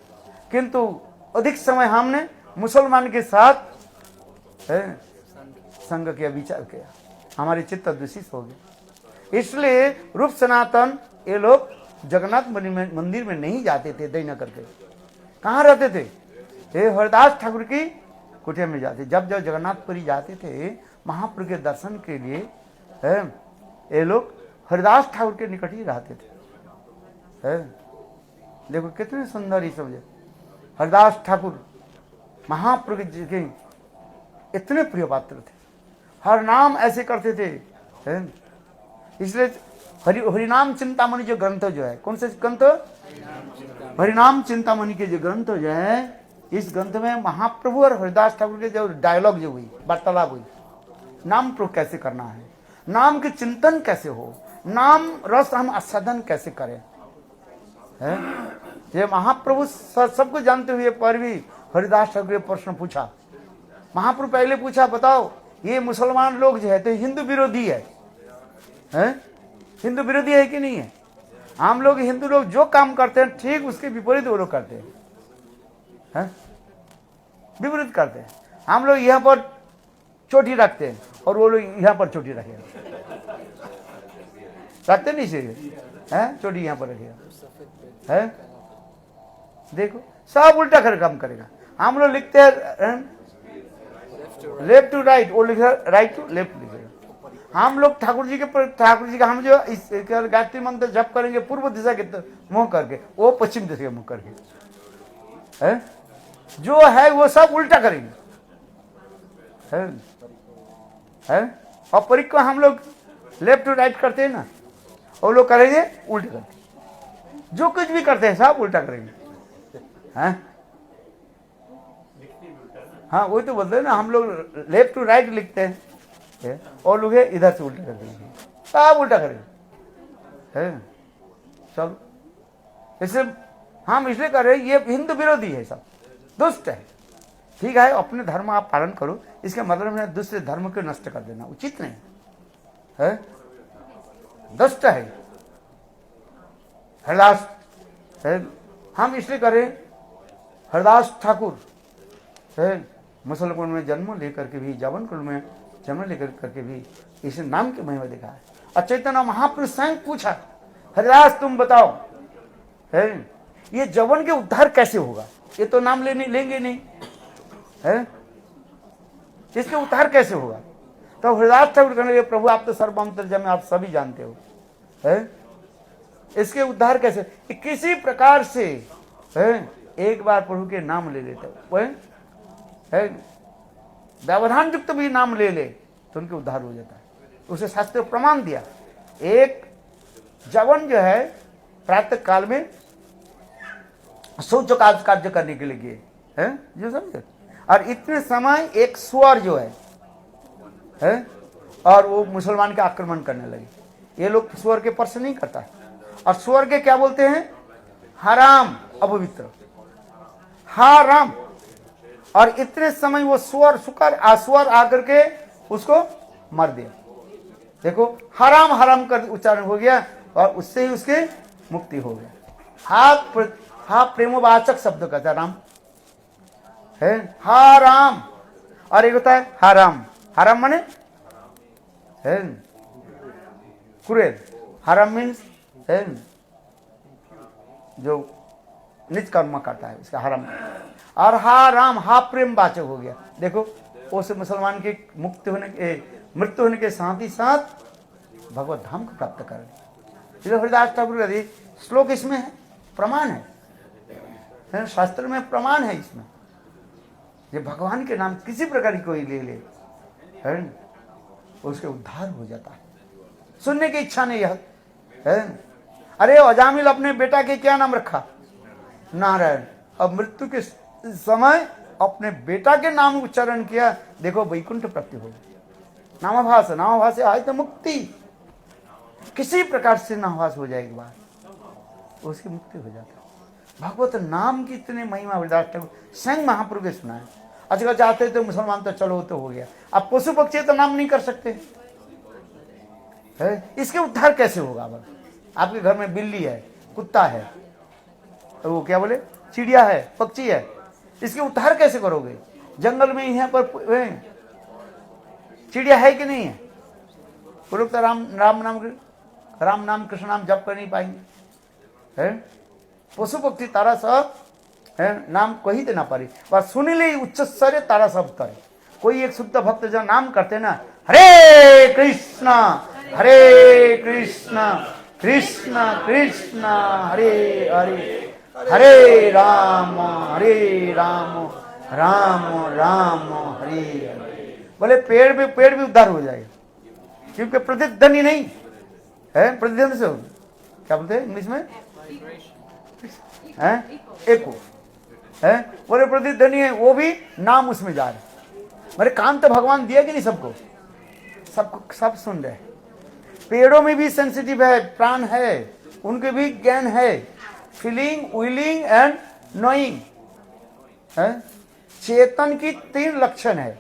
किंतु अधिक समय हमने मुसलमान के साथ है संग किया, विचार किया, हमारे चित्त दूषित हो गए। इसलिए रूप सनातन ये लोग जगन्नाथ मंदिर में नहीं जाते थे, दई न करके। कहाँ रहते थे? ये हरिदास ठाकुर की कुटिया में जाते। जब जब जगन्नाथपुरी जाते थे महाप्रभु के दर्शन के लिए, ये लोग हरिदास ठाकुर के निकट ही रहते थे। है देखो कितने सुंदर ही समझे। हरिदास ठाकुर महाप्रभु जी के इतने प्रिय पात्र थे, हर नाम ऐसे करते थे। इसलिए हरिनाम चिंतामणि जो ग्रंथ जो है, कौन से ग्रंथ? हरिनाम चिंतामणि के जो ग्रंथ जो है, इस ग्रंथ में महाप्रभु और हरिदास ठाकुर के जो डायलॉग जो हुई, वार्तालाप हुई, नाम प्रयोग कैसे करना है, नाम के चिंतन कैसे हो, नाम रस हम आस्वादन कैसे करें। है ये महाप्रभु सबको जानते हुए पर भी हरिदास ठाकुर ने प्रश्न पूछा। महाप्रभु पहले पूछा, बताओ ये मुसलमान लोग जो है तो हिंदू विरोधी है, हिंदू विरोधी है कि नहीं है? हम लोग हिंदू लोग जो काम करते हैं ठीक उसके विपरीत वो लोग करते हैं, विपरीत करते हैं। हम लोग यहाँ पर चोटी रखते हैं और वो लोग यहाँ पर चोटी रखेगा, रखते नहीं चाहिए, चोटी यहाँ पर रखेगा। है देखो सब उल्टा कर काम करेगा। हम लोग लिखते हैं लेफ्ट टू राइट, वो लिखेगा राइट टू लेफ्ट लिखेगा। हम लोग ठाकुर जी का हम जो इस गायत्री मंत्र जप करेंगे पूर्व दिशा के मुंह करके, वो पश्चिम दिशा के मुंह करके। है जो है वो सब उल्टा करेंगे। है और परिक्रमा हम लोग लेफ्ट टू राइट करते हैं ना, वो लोग करेंगे उल्टा करके। जो कुछ भी करते हैं सब उल्टा करेंगे। हैं हाँ वही तो बोलते हैं ना, हम लोग लेफ्ट टू राइट लिखते हैं और लोग इधर से उल्टा कर देंगे, सब उल्टा करेंगे। है सब इसलिए हम इसलिए कर रहे हैं, ये हिंदू विरोधी है, सब दुष्ट है। ठीक है, अपने धर्म आप पालन करो, इसका मतलब है दूसरे धर्म को नष्ट कर देना उचित नहीं है, दुष्ट है। हरिदास हम इसलिए करें, हरिदास ठाकुर मुसलमान में जन्म लेकर के भी, जवन कुल में जन्म लेकर करके भी इस नाम की महिमा दिखा है। और चैतन्य महापुरुष स्वयं पूछा, हरिदास तुम बताओ ये जवन के उद्धार कैसे होगा? ये तो नाम लेंगे नहीं है, इसके उद्धार कैसे होगा? तो हरिदास ठाकुर कहने लगे, प्रभु आप तो सर्वांतर्यामी, आप सभी जानते हो, है इसके उद्धार कैसे? किसी प्रकार से एक बार प्रभु के नाम ले लेते है, व्यवधान युक्त भी नाम ले ले तो उनके उद्धार हो जाता है। उसे शास्त्र प्रमाण दिया। एक जवन जो है प्रातः काल में शौच कार्य करने के लिए गए है, जो समझे, और इतने समय एक सुअर जो है और वो मुसलमान के आक्रमण करने लगे। ये लोग सुअर के स्पर्श नहीं करता, और सुअर के क्या बोलते हैं? हराम, अपवित्र, हराम। और इतने समय वो सुअर आकर के उसको मार दिया। देखो हराम हराम कर उच्चारण हो गया और उससे ही उसके मुक्ति हो गया। हा प्रेमवाचक शब्द कहता है राम, है हा राम, और एक होता है हराम। हराम माने है क्रूर, हराम मीन्स है जो निज कर्म करता है, इसका हराम। और हा राम, हा प्रेम वाचक हो गया। देखो उस मुसलमान के मुक्ति होने के, मृत्यु होने के साथ ही साथ भगवत धाम को प्राप्त कर। हरिदास ठाकुर श्लोक इसमें है, प्रमाण है। है, शास्त्र में प्रमाण है इसमें। ये भगवान के नाम किसी प्रकार की कोई ले ले है न, उसके उद्धार हो जाता है। सुनने की इच्छा नहीं है। अरे अजामिल अपने बेटा के क्या नाम रखा? नारायण। अब मृत्यु के समय अपने बेटा के नाम उच्चारण किया, देखो वैकुंठ प्राप्ति हो गई। नामाभास, नामाभास से आए तो मुक्ति, किसी प्रकार से नामाभास हो जाए एक बार, उसकी मुक्ति हो जाता है। भगवत नाम की इतनी महिमा हरिदास ठाकुर स्वयं महाप्रभु ने सुना है। आजकल चाहते तो मुसलमान तो चलो तो हो गया, अब पशु पक्षी तो नाम नहीं कर सकते है, इसके उद्धार कैसे होगा? अब आपके घर में बिल्ली है, कुत्ता है, तो वो क्या बोले चिड़िया है, पक्षी है, इसके उद्धार कैसे करोगे? जंगल में यहाँ पर चिड़िया है कि नहीं है? वो लोग तो राम नाम कृष्ण नाम जप कर नहीं पाएंगे है। पशु पक्षी तारा सब है नाम कही देना पारी, बस सुनिले उच्च सरे तारा सब तरे। कोई एक शुद्ध भक्त जब नाम करते ना, हरे कृष्णा कृष्ण कृष्ण हरे हरे, हरे राम राम राम हरे हरे। बोले पेड़ भी उद्धार हो जाएगा, क्योंकि प्रतिध्वनि नहीं है। प्रतिध्वनि से क्या बोलते हैं इंग्लिश में है, एको है। बोले प्रतिध्वनि है, वो भी नाम उसमें जा रहे। मेरे कान तो भगवान दिया कि नहीं सबको, सब सुन रहे। पेड़ों में भी सेंसिटिव है, प्राण है, उनके भी ज्ञान है, फीलिंग, विलिंग एंड नोइंग है। चेतन की 3 लक्षण है।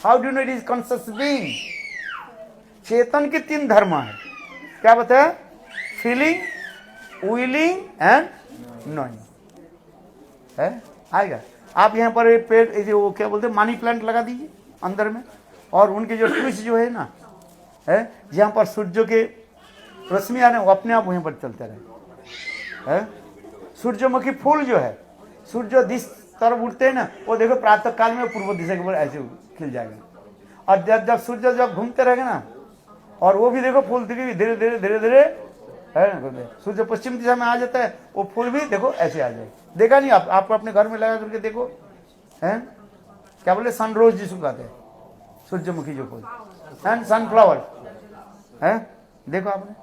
How do know it is conscious being? चेतन की 3 धर्म है। क्या बताया? फीलिंग, विलिंग एंड नोइंग है। आएगा। आप यहाँ पर एक पेड़, वो क्या बोलते हैं, मनी प्लांट लगा दीजिए अंदर में, और उनके जो ट्विस्ट जो है ना है, जहाँ पर सूर्य के रश्मि आ रहे हैं वो अपने आप वहीं पर चलते रहे है। सूर्यमुखी फूल जो है, सूर्य जिस तरफ उठते हैं ना, वो देखो प्रातः काल में पूर्व दिशा के ऊपर ऐसे खिल जाएगा। और जब सूर्य जब घूमते रहेगा ना, और वो भी देखो फूल धीरे धीरे है, सूर्य पश्चिम दिशा में आ जाता है, वो फूल भी देखो ऐसे आ जाए। देखा नहीं आपको अपने घर में लगा करके देखो है। क्या बोले सनरोज जिसको कहते हैं, सूर्यमुखी जो फूल एंड सनफ्लावर है, देखो आपने।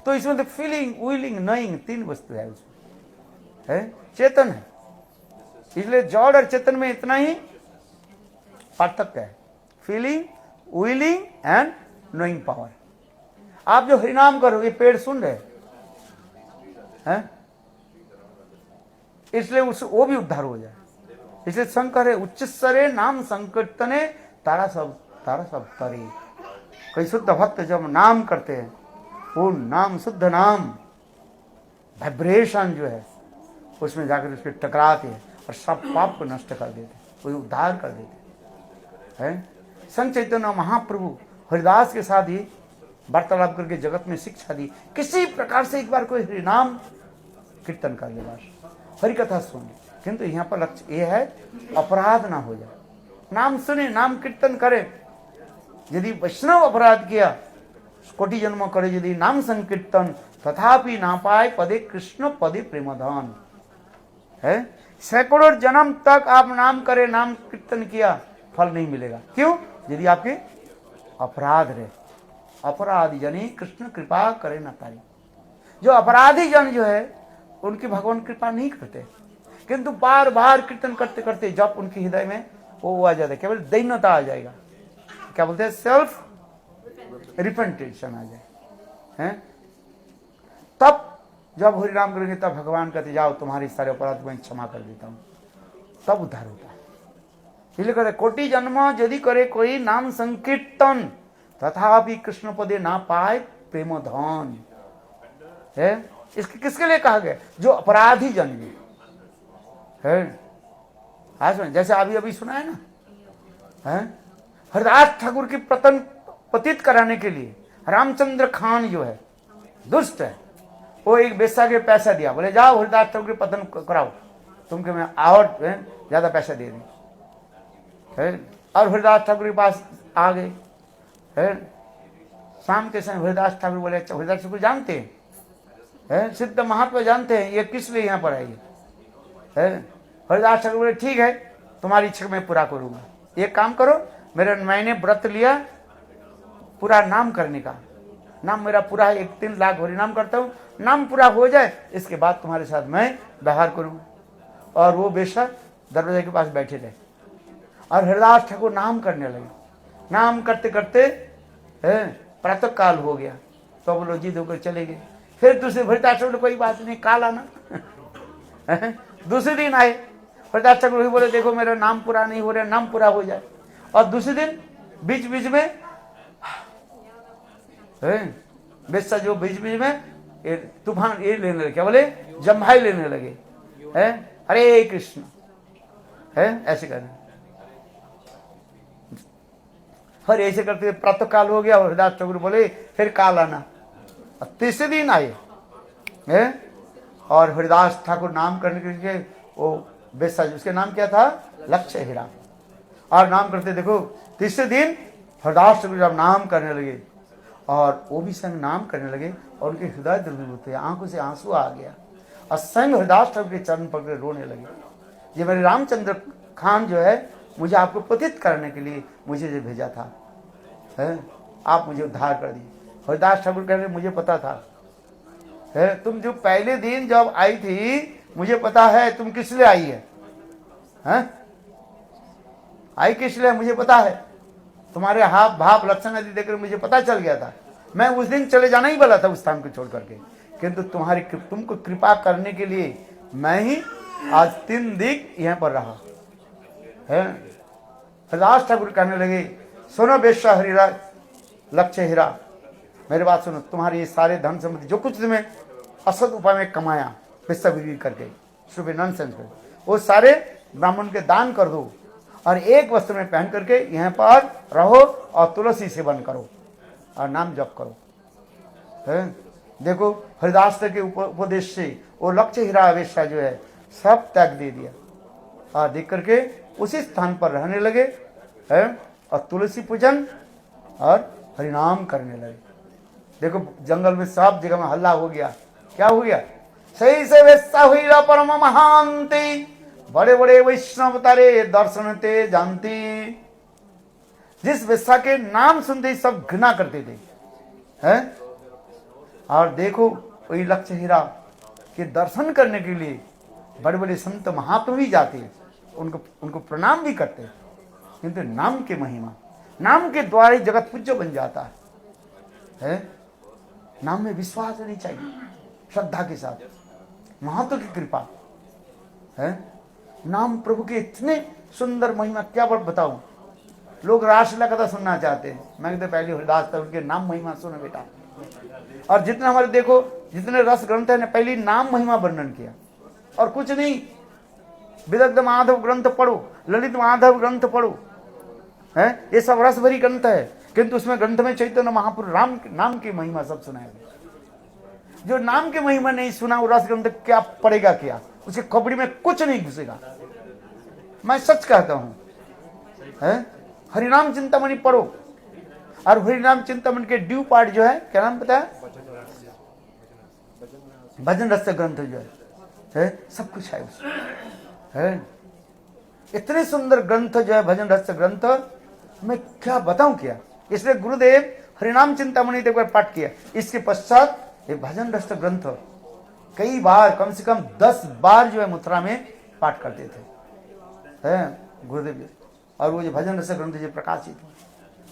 तो इसमें तो फीलिंग, विलिंग, नोइंग 3 वस्तु है उसमें है, चेतन है। इसलिए जड़ और चेतन में इतना ही पार्थक्य है, feeling, willing and knowing power. आप जो हरिनाम करोगे, पेड़ सुन रहे हैं, इसलिए वो भी उद्धार हो जाए। इसलिए शंकर है उच्च सरे नाम संकीर्तने तारा सब तरे। कई शुद्ध भक्त जब नाम करते हैं, वो नाम शुद्ध नाम वाइब्रेशन जो है उसमें जाकर उसके टकराते हैं और सब पाप को नष्ट कर देते, कोई उद्धार कर देते हैं। संत चैतन्य महाप्रभु हरिदास के साथ ही वार्तालाप करके जगत में शिक्षा दी, किसी प्रकार से एक बार कोई हरिनाम कीर्तन कर ले, बस हरि कथा सुने। किंतु यहाँ पर लक्ष्य ये है अपराध ना हो जाए। नाम सुने, नाम कीर्तन करे। यदि वैष्णव अपराध किया, कोटि जन्म करे यदि नाम संकीर्तन, तथापि ना पाए पदे कृष्ण पदे प्रेमधन है। सैकड़ों जन्म तक आप नाम करे, नाम कीर्तन किया, फल नहीं मिलेगा। क्यों? यदि आपके अपराध रहे। अपराधी जनी कृष्ण कृपा करे न तारी। जो अपराधी जन जो है उनकी भगवान कृपा नहीं करते, किंतु बार बार कीर्तन करते करते जब उनके हृदय में वो आ जाता है, केवल दैन्यता आ जाएगा। क्या बोलते हैं? सेल्फ रिपेंटेशन आ जाए हैं। तब जब हरि नाम करेंगे तब भगवान कहते जाओ तुम्हारी सारे अपराध को मैं क्षमा कर देता हूं, तब उद्धार होता है। इसलिए कहते कोटि जन्म यदि करे कोई नाम संकीर्तन, तथापि कृष्ण पदे ना पाए प्रेम धन है। इसके किसके लिए कहा गया? जो अपराधी जन है। जैसे अभी सुना है ना है, हरिदास ठाकुर की पतन पतित कराने के लिए रामचंद्र खान जो है दुष्ट है, वो एक बेस्सा के पैसा दिया, बोले जाओ हरिदास ठाकुर की पतन कराओ, तुमके मैं और ज्यादा पैसा दे दी है। और हरिदास ठाकुर के पास आ गए है। शाम के समय हरिदास ठाकुर बोले अच्छा हरिदास ठाकुर जानते हैं, सिद्ध महात्मा जानते हैं ये किस लिए यहाँ पर आई है। हरिदास ठाकुर बोले ठीक है, तुम्हारी इच्छा मैं पूरा करूंगा। एक काम करो, मैंने व्रत लिया पूरा नाम करने का, नाम मेरा पूरा है, 3 लाख हरि नाम करता हूँ, नाम पूरा हो जाए इसके बाद तुम्हारे साथ मैं व्यवहार करूंगा। और वो बेशक दरवाजे के पास बैठे रहे और हरिदास ठाकुर नाम करने लगे। नाम करते करते प्रातः काल हो गया तो वो लोग जिद होकर चले गए। फिर दूसरे हरिदास ठाकुर, कोई बात नहीं, काल आना। दूसरे दिन आए, हरिदास ठाकुर भी बोले देखो मेरा नाम पूरा नहीं हो रहा, नाम पूरा हो जाए। और दूसरे दिन बीच बीच में बेसा जो बीच बीच में तूफान ये लेने लगे, क्या बोले, जम्भाई लेने लगे, हरे कृष्ण, ऐसे करने। फिर ऐसे करते प्रातः काल हो गया और हरिदास ठाकुर बोले फिर काल आना। और तीसरे दिन आए और हरिदास ठाकुर नाम करने के लिए वो बेसा, उसके नाम क्या था, लक्ष्य हीरा, और नाम करते देखो तीसरे दिन हरिदास ठाकुर जब नाम करने लगे और वो भी संग नाम करने लगे और उनके हृदय द्रवीभूत हुए, आंखों से आंसू आ गया और संग हरिदास ठाकुर के चरण पकड़े रोने लगे। ये मेरे रामचंद्र खान जो है मुझे आपको पतित करने के लिए मुझे जो भेजा था, आप मुझे उद्धार कर दिए। हरिदास ठाकुर कह रहे मुझे पता था, तुम जो पहले दिन जब आई थी मुझे पता है तुम किस लिए आई है, आई किस लिए मुझे पता है, तुम्हारे हाव भाव लक्षण आदि देखकर मुझे पता चल गया था। मैं उस दिन चले जाना ही वाला था उस स्थान को छोड़ करके, किंतु तुमको कृपा करने के लिए मैं ही आज 3 दिन यहाँ पर रहा है। हरिदास ठाकुर कहने लगे सुनो बेश्या हरिरा लक्ष्य हीरा, मेरी बात सुनो, तुम्हारे ये सारे धन संपत्ति जो कुछ तुम्हें असद उपाय में कमाया बेश्या बिक्री करके, सुबह नॉनसेंस में, वो सारे ब्राह्मण के दान कर दो और एक वस्त्र में पहन करके यहाँ पर रहो और तुलसी सेवन करो और नाम जप करो। देखो हरिदास के उपदेश से वो लक्ष्य हीरा वेश्या जो है सब त्याग दे दिया और देख करके उसी स्थान पर रहने लगे और तुलसी पूजन और हरिनाम करने लगे। देखो जंगल में सब जगह में हल्ला हो गया, क्या हो गया, सही से वेश्या हुई परम महांति, बड़े बड़े वैष्णव तारे दर्शन ते जानती। जिस वेश्या के नाम सुनते ही सब घृणा करते थे, हैं? और देखो वही लक्ष्य हीरा के दर्शन करने के लिए बड़े बड़े संत महात्मा भी जाते हैं, उनको प्रणाम भी करते हैं, किंतु नाम के महिमा, नाम के द्वारा ही जगत पूज्य बन जाता है। नाम में विश्वास नहीं चाहिए, श्रद्धा के साथ, महात्मा की कृपा है। नाम प्रभु के इतने सुंदर महिमा क्या बताऊं, लोग रासलीला कथा सुनना चाहते हैं, मैं कहते पहले हरिदास ठाकुर के नाम महिमा सुनो बेटा। और जितने हमारे देखो जितने रस ग्रंथ है पहले नाम महिमा वर्णन किया और कुछ नहीं। विदग्ध माधव ग्रंथ पढ़ो, ललित माधव ग्रंथ पढ़ो, है ये सब रस भरी ग्रंथ है, किंतु उसमें ग्रंथ में चैतन्य महापुरुष राम नाम की महिमा सब सुनाया गया। जो नाम की महिमा नहीं सुना वो रस ग्रंथ क्या पड़ेगा, क्या उसके खोपड़ी में कुछ नहीं घुसेगा। मैं सच कहता हूं, है हरिनाम चिंतामणि पढ़ो और हरिनाम चिंतामणि के ड्यू पार्ट जो है क्या नाम पता है, भजन रस ग्रंथ जो है सब कुछ है उसमें, है इतने सुंदर ग्रंथ जो है भजन रस ग्रंथ, मैं क्या बताऊं क्या। इसलिए गुरुदेव हरिनाम चिंतामणि एक बार पाठ किया, इसके पश्चात ये भजन रस ग्रंथ कई बार कम से कम 10 बार जो है मथुरा में पाठ करते थे, है गुरुदेव। और वो जो भजन रस ग्रंथ जो प्रकाशित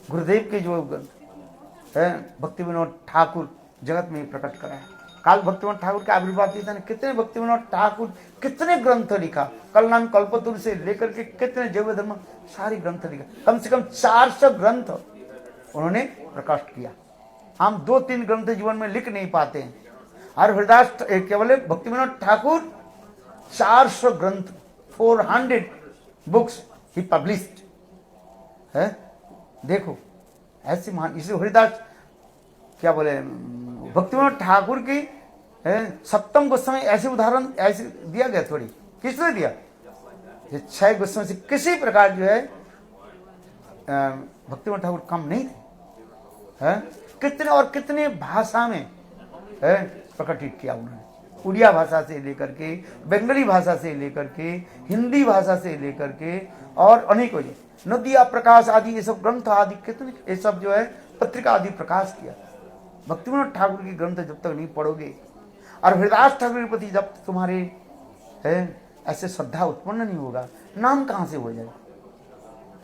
गुरुदेव के जो ग्रंथ है, भक्ति विनोद ठाकुर जगत में प्रकट करा है। काल भक्ति विनोद ठाकुर के आविर्भाव की कितने भक्ति विनोद ठाकुर कितने ग्रंथ लिखा, कलनाम कल्पतरु से लेकर के कितने जैव धर्म सारी ग्रंथ लिखा, कम से कम 400 ग्रंथ उन्होंने प्रकाशित किया। हम 2-3 ग्रंथ जीवन में लिख नहीं पाते हैं, और हरिदास केवल भक्ति विनोद ठाकुर 400 ग्रंथ 400 बुक्स ही पब्लिश्ड है। देखो ऐसी महान, इसे हरिदास क्या बोले भक्ति विनोद ठाकुर की सप्तम गोस्वामी ऐसे उदाहरण ऐसे दिया गया, थोड़ी किसने दिया, 6 गोस्वामी से किसी प्रकार जो है भक्ति विनोद ठाकुर कम नहीं थे, कितने और कितने भाषा में प्रकटित किया उन्होंने, उड़िया भाषा से लेकर के, बंगाली भाषा से लेकर के, हिंदी भाषा से लेकर के और अनेकों नदिया प्रकाश आदि ये सब ग्रंथ आदि कितने ये सब जो है पत्रिका आदि प्रकाश किया। भक्तिविनोद ठाकुर की ग्रंथ जब तक नहीं पढ़ोगे और हरिदास ठाकुर के प्रति जब तुम्हारे है ऐसे श्रद्धा उत्पन्न नहीं होगा, नाम कहाँ से हो जाए?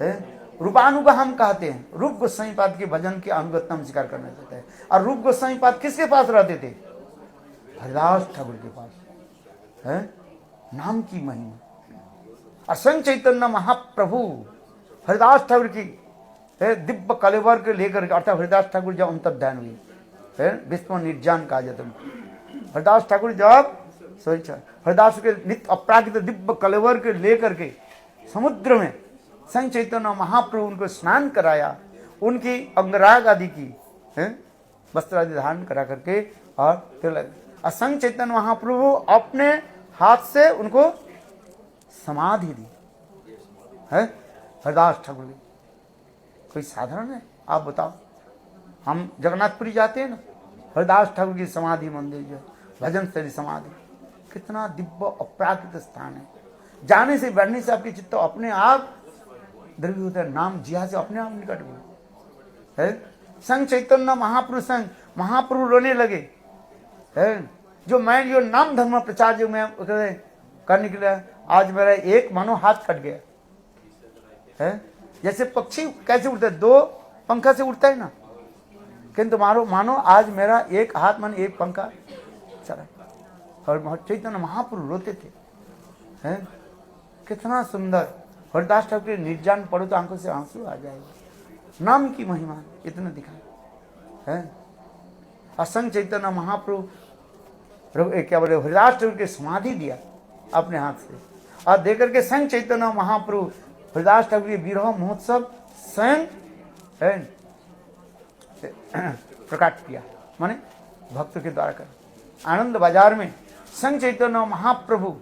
है रूपानुगा हम कहते हैं, रूप गोस्वामी पाद के भजन के अनुगत हम स्वीकार करना चाहते हैं। और रूप गोस्वामी पाद किसके पास रहते थे? हरिदास ठाकुर के पास। है नाम की महिमा। और संत चैतन्य महाप्रभु हरिदास ठाकुर की दिव्य कलेवर के लेकर के, अर्थात हरिदास ठाकुर जब अंतर्ध्यान हुई है, विश्व निर्जान कहा जाता है। हरिदास ठाकुर जब हरिदास के नित्य अपरागित दिव्य कलेवर के लेकर के समुद्र में संत चैतन्य महाप्रभु उनको स्नान कराया, उनकी अंगराग आदि की वस्त्र आदि धारण करा करके और फिर संत चैतन्य महाप्रभु अपने हाथ से उनको समाधि दी है हरिदास ठाकुर की। कोई साधारण है? आप बताओ। हम जगन्नाथपुरी जाते हैं ना, हरिदास ठाकुर की समाधि मंदिर जो है भजन स्थली समाधि, कितना दिव्य अपराकृत स्थान है। जाने से बैठने से आपके चित्त अपने आप द्रव्य होता है, नाम जिया से अपने आप निकट गए है। संत चैतन्य महापुरुष संग महाप्रभु रोने लगे है, जो मैं जो नाम धर्म प्रचार जो मैं करने के लिए आज मेरा एक मानो हाथ कट गया है। जैसे पक्षी कैसे उड़ता है, दो पंखा से उड़ता है ना, किंतु मानो आज मेरा एक हाथ मन एक पंखा चला। और चैतन्य महाप्रभु रोते थे हैं, कितना सुंदर। हरिदास ठाकुर के निर्जान पढ़ो तो आंखों से आंसू आ जाएगा। नाम की महिमा इतना दिखा है। असंग चैतन्य महाप्रभु क्या बोले हरिदास ठाकुर के समाधि दिया अपने हाथ से, और देकर के संग चैतन्य महाप्रभु हरिदास ठाकुर के विरह महोत्सव स्वयं प्रकट किया, माने भक्तों के द्वारा कर। आनंद बाजार में संग चैतन्य महाप्रभु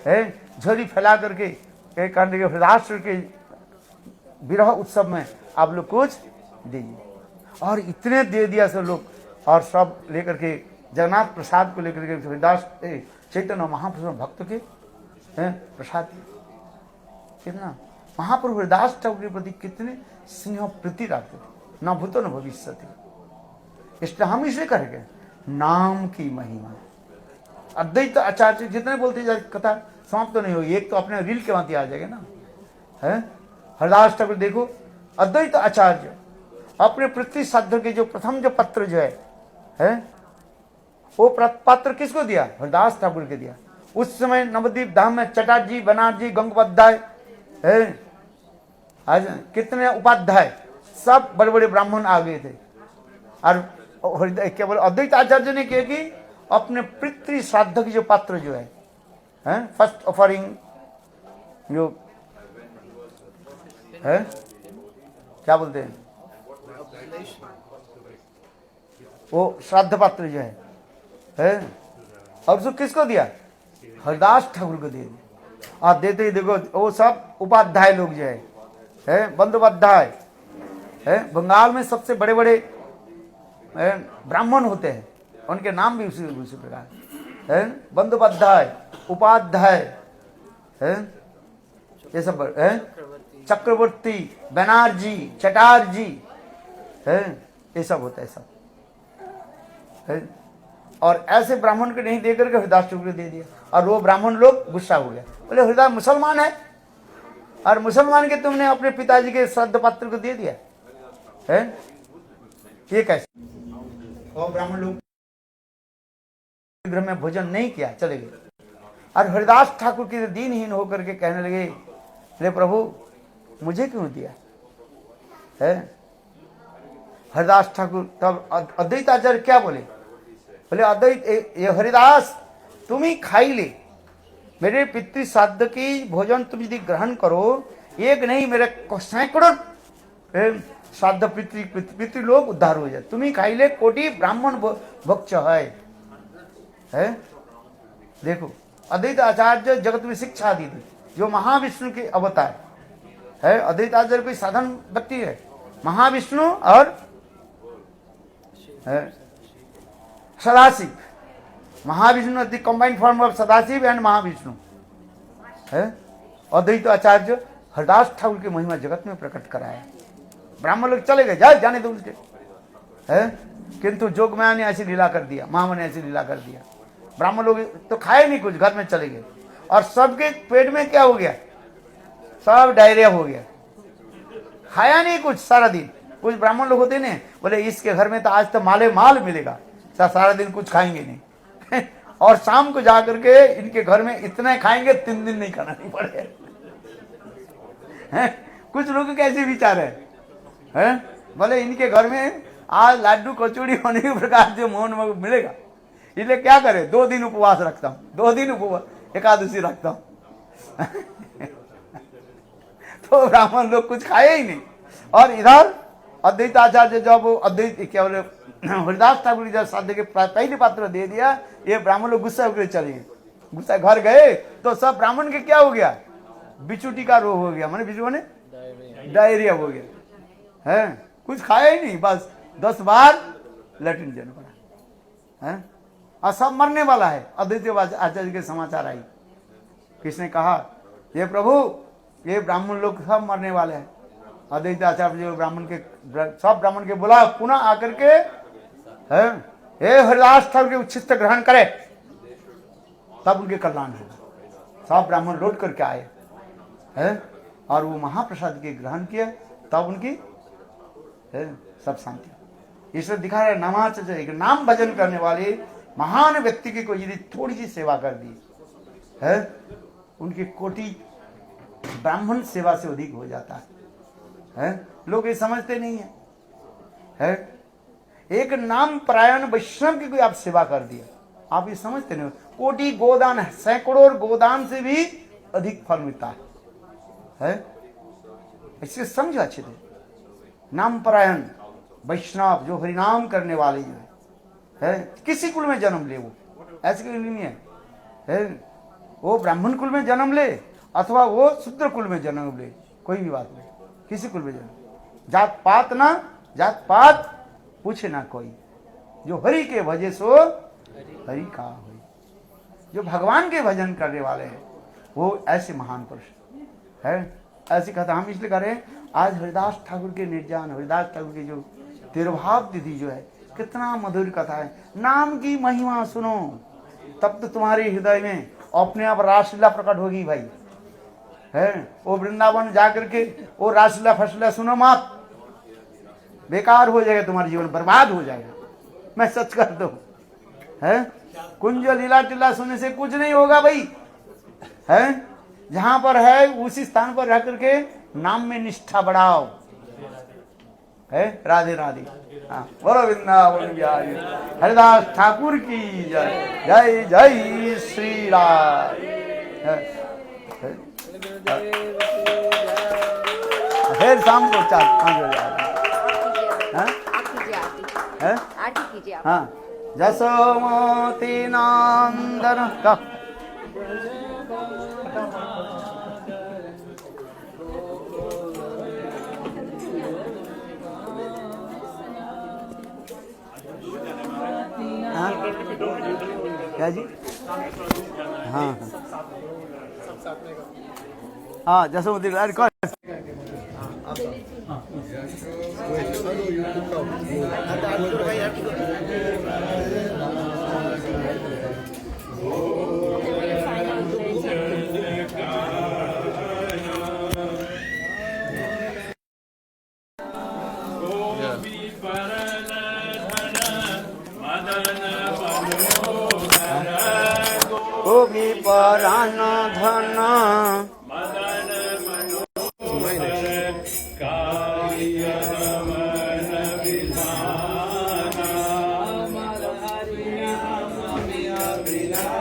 है झोली फैला करके करने के हरिदास के विरह उत्सव में आप लोग कुछ दीजिए, और इतने दे दिया सब लोग, और सब लेकर के जगन्नाथ प्रसाद को लेकर के हरिदास चैतन्य महाप्रभु भक्त के प्रसाद। कितना महाप्रभु हरिदास ठाकुर के प्रति कितने स्नेह प्रीति रखते थे, न भूतो न भविष्य थे। इसलिए हम इसे करेंगे नाम की महिमा। अद्वैत आचार्य जितने बोलते जाए कथा समाप्त तो नहीं होगी, एक तो अपने रील के भांति आ जाएगा ना है। हरिदास ठाकुर देखो, अद्वैत आचार्य अपने पृथ्वी श्राद्ध के जो प्रथम जो पत्र जो है वो पत्र किसको दिया? हरिदास ठाकुर के दिया। उस समय नवद्वीप धाम में चटर्जी, बनर्जी, गंगोपाध्याय है, आज कितने उपाध्याय सब बड़े बड़े ब्राह्मण आ गए थे। और केवल अद्वैत आचार्य ने किया कि अपने पितृ श्राद्ध की जो पात्र जो है फर्स्ट ऑफरिंग जो है क्या बोलते हैं वो श्राद्ध पात्र जो है और उसको किसको दिया? हरिदास ठाकुर को दे दिया। आप देते ही देखो वो सब उपाध्याय लोग जो है बंदोपाध्याय है, बंगाल में सबसे बड़े बड़े ब्राह्मण होते हैं, उनके नाम भी उसी प्रकार है। बंदोपाध्याय, उपाध्याय है, ये सब है, चक्रवर्ती, बनर्जी, चटर्जी है, ये सब होता है सब है। और ऐसे ब्राह्मण को नहीं देकर के हरिदास ठाकुर को दे दिया, और वो ब्राह्मण लोग गुस्सा हो गया, बोले हरिदास मुसलमान है और मुसलमान के तुमने अपने पिताजी के श्राद्ध पात्र को दे दिया है, ये कैसे? और ब्राह्मण लोग गृह में भोजन नहीं किया, चले गए। और हरिदास ठाकुर के दीनहीन होकर के कहने लगे, ले प्रभु मुझे क्यों दिया है? हरिदास ठाकुर तब अद्वैत आचार्य क्या बोले? बोले अद्वैत ये हरिदास तुम ही खाई ले, मेरे पितृ श्राद्ध की भोजन तुम यदि ग्रहण करो, एक नहीं मेरे सैकड़ों श्राद्ध पितृ लोग उद्धार हो जाए, तुम ही खाई ले, कोटि ब्राह्मण भक्ष है। देखो अद्वैत आचार्य जगत में शिक्षा दी थी, जो महाविष्णु के अवतार है। अद्वैत आचार्य कोई साधारण व्यक्ति है, महाविष्णु और Sadashiv Mahavishnu the combined form of Sadashiv and Mahavishnu है। अद्वैत आचार्य हरदास ठाकुर की महिमा जगत में प्रकट कराया। ब्राह्मण लोग चले गए, जाए जाने दो उसके, है, किंतु जोगमाया ने ऐसी लीला कर दिया, महामा ने ऐसी लीला कर दिया। ब्राह्मण लोग तो खाए नहीं कुछ, घर में चले गए और सबके पेट में क्या हो गया, सब डायरिया हो गया, खाया नहीं कुछ सारा दिन। कुछ ब्राह्मण लोग होते नहीं, बोले इसके घर में तो आज तो माले माल मिलेगा, सारा दिन कुछ खाएंगे नहीं और शाम को जाकर के इनके घर में इतना खाएंगे 3 दिन नहीं खाना नहीं पड़ेगा। कुछ लोग कैसे विचार है, बोले इनके घर में आज लाड्डू कचौड़ी होने के प्रकार जो मोहन मिलेगा, इसलिए क्या करे 2 दिन उपवास रखता हूँ, 2 दिन उपवास एकादशी रखता हूँ तो ब्राह्मण लोग कुछ खाए ही नहीं। और इधर अद्वैत आचार्य जब अद्वैत क्या बोले हरिदास ठाकुर जब साध्य के पहले पात्र दे दिया, ये ब्राह्मण लोग गुस्सा होकर चले गए। गुस्सा घर गए तो सब ब्राह्मण के क्या हो गया, बिचुटी का रोग हो गया, माने बिचू माने डायरिया हो गया है, कुछ खाया ही नहीं, बस 10 बार लैट्रिन जाना पड़ा है और सब मरने वाला है। अद्वैत आचार्य के समाचार आई, किसने कहा ये प्रभु ये ब्राह्मण लोग सब मरने वाले हैं। अद्वैत आचार्य जो ब्राह्मण के सब ब्राह्मण के बोला पुनः आकर के है हे हरिदास ठाकुर के उच्छिष्ट ग्रहण करे, तब उनके कल्याण होगा। सब ब्राह्मण लौट करके आए है और वो महाप्रसाद के ग्रहण किया, तब उनकी है सब शांति। इसलिए दिखा रहा है नामाच एक नाम भजन करने वाले महान व्यक्ति की कोई यदि थोड़ी सी सेवा कर दी है, उनकी कोटि ब्राह्मण सेवा से अधिक हो जाता है। लोग ये समझते नहीं है, एक नाम परायण वैष्णव की कोई आप सेवा कर दिया, आप ये समझते नहीं, कोटि गोदान है, सैकड़ों गोदान से भी अधिक फल मिलता है। इससे समझो अच्छे से, नाम परायण वैष्णव जो हरिनाम करने वाले जो है, किसी कुल में जन्म ले, वो ऐसे कोई नहीं है, वो ब्राह्मण कुल में जन्म ले अथवा वो शूद्र कुल में जन्म ले, कोई भी बात नहीं, किसी कुल में जन्म, जात पात ना, जात पात पूछे ना कोई, जो हरि के भजे सो हरि का हो, जो भगवान के भजन करने वाले हैं वो ऐसे महान पुरुष है। ऐसी कथा हम इसलिए करें, आज हरिदास ठाकुर के निर्जान, हरिदास ठाकुर की जो तिरुभाव तिथि जो है, कितना मधुर कथा है। नाम की महिमा सुनो तब तो तुम्हारे हृदय में अपने आप रासलीला प्रकट होगी भाई, है वो वृंदावन जाकर के वो रासलीला फसला सुनो मत, बेकार हो जाएगा, तुम्हारा जीवन बर्बाद हो जाएगा, मैं सच कर दो है। कुंज लीला टीला सुनने से कुछ नहीं होगा भाई, है जहां पर है उसी स्थान पर रह करके नाम में निष्ठा बढ़ाओ, है राधे राधे। हाँ बोलो वृंदावन बिहारी हरिदास ठाकुर की जय, जय जय श्री राम। फिर शाम को 4-5 बजे आ हाँ जसोमती नंदन का क्या जी, हाँ हाँ जसोमती गोपी परान धन विधान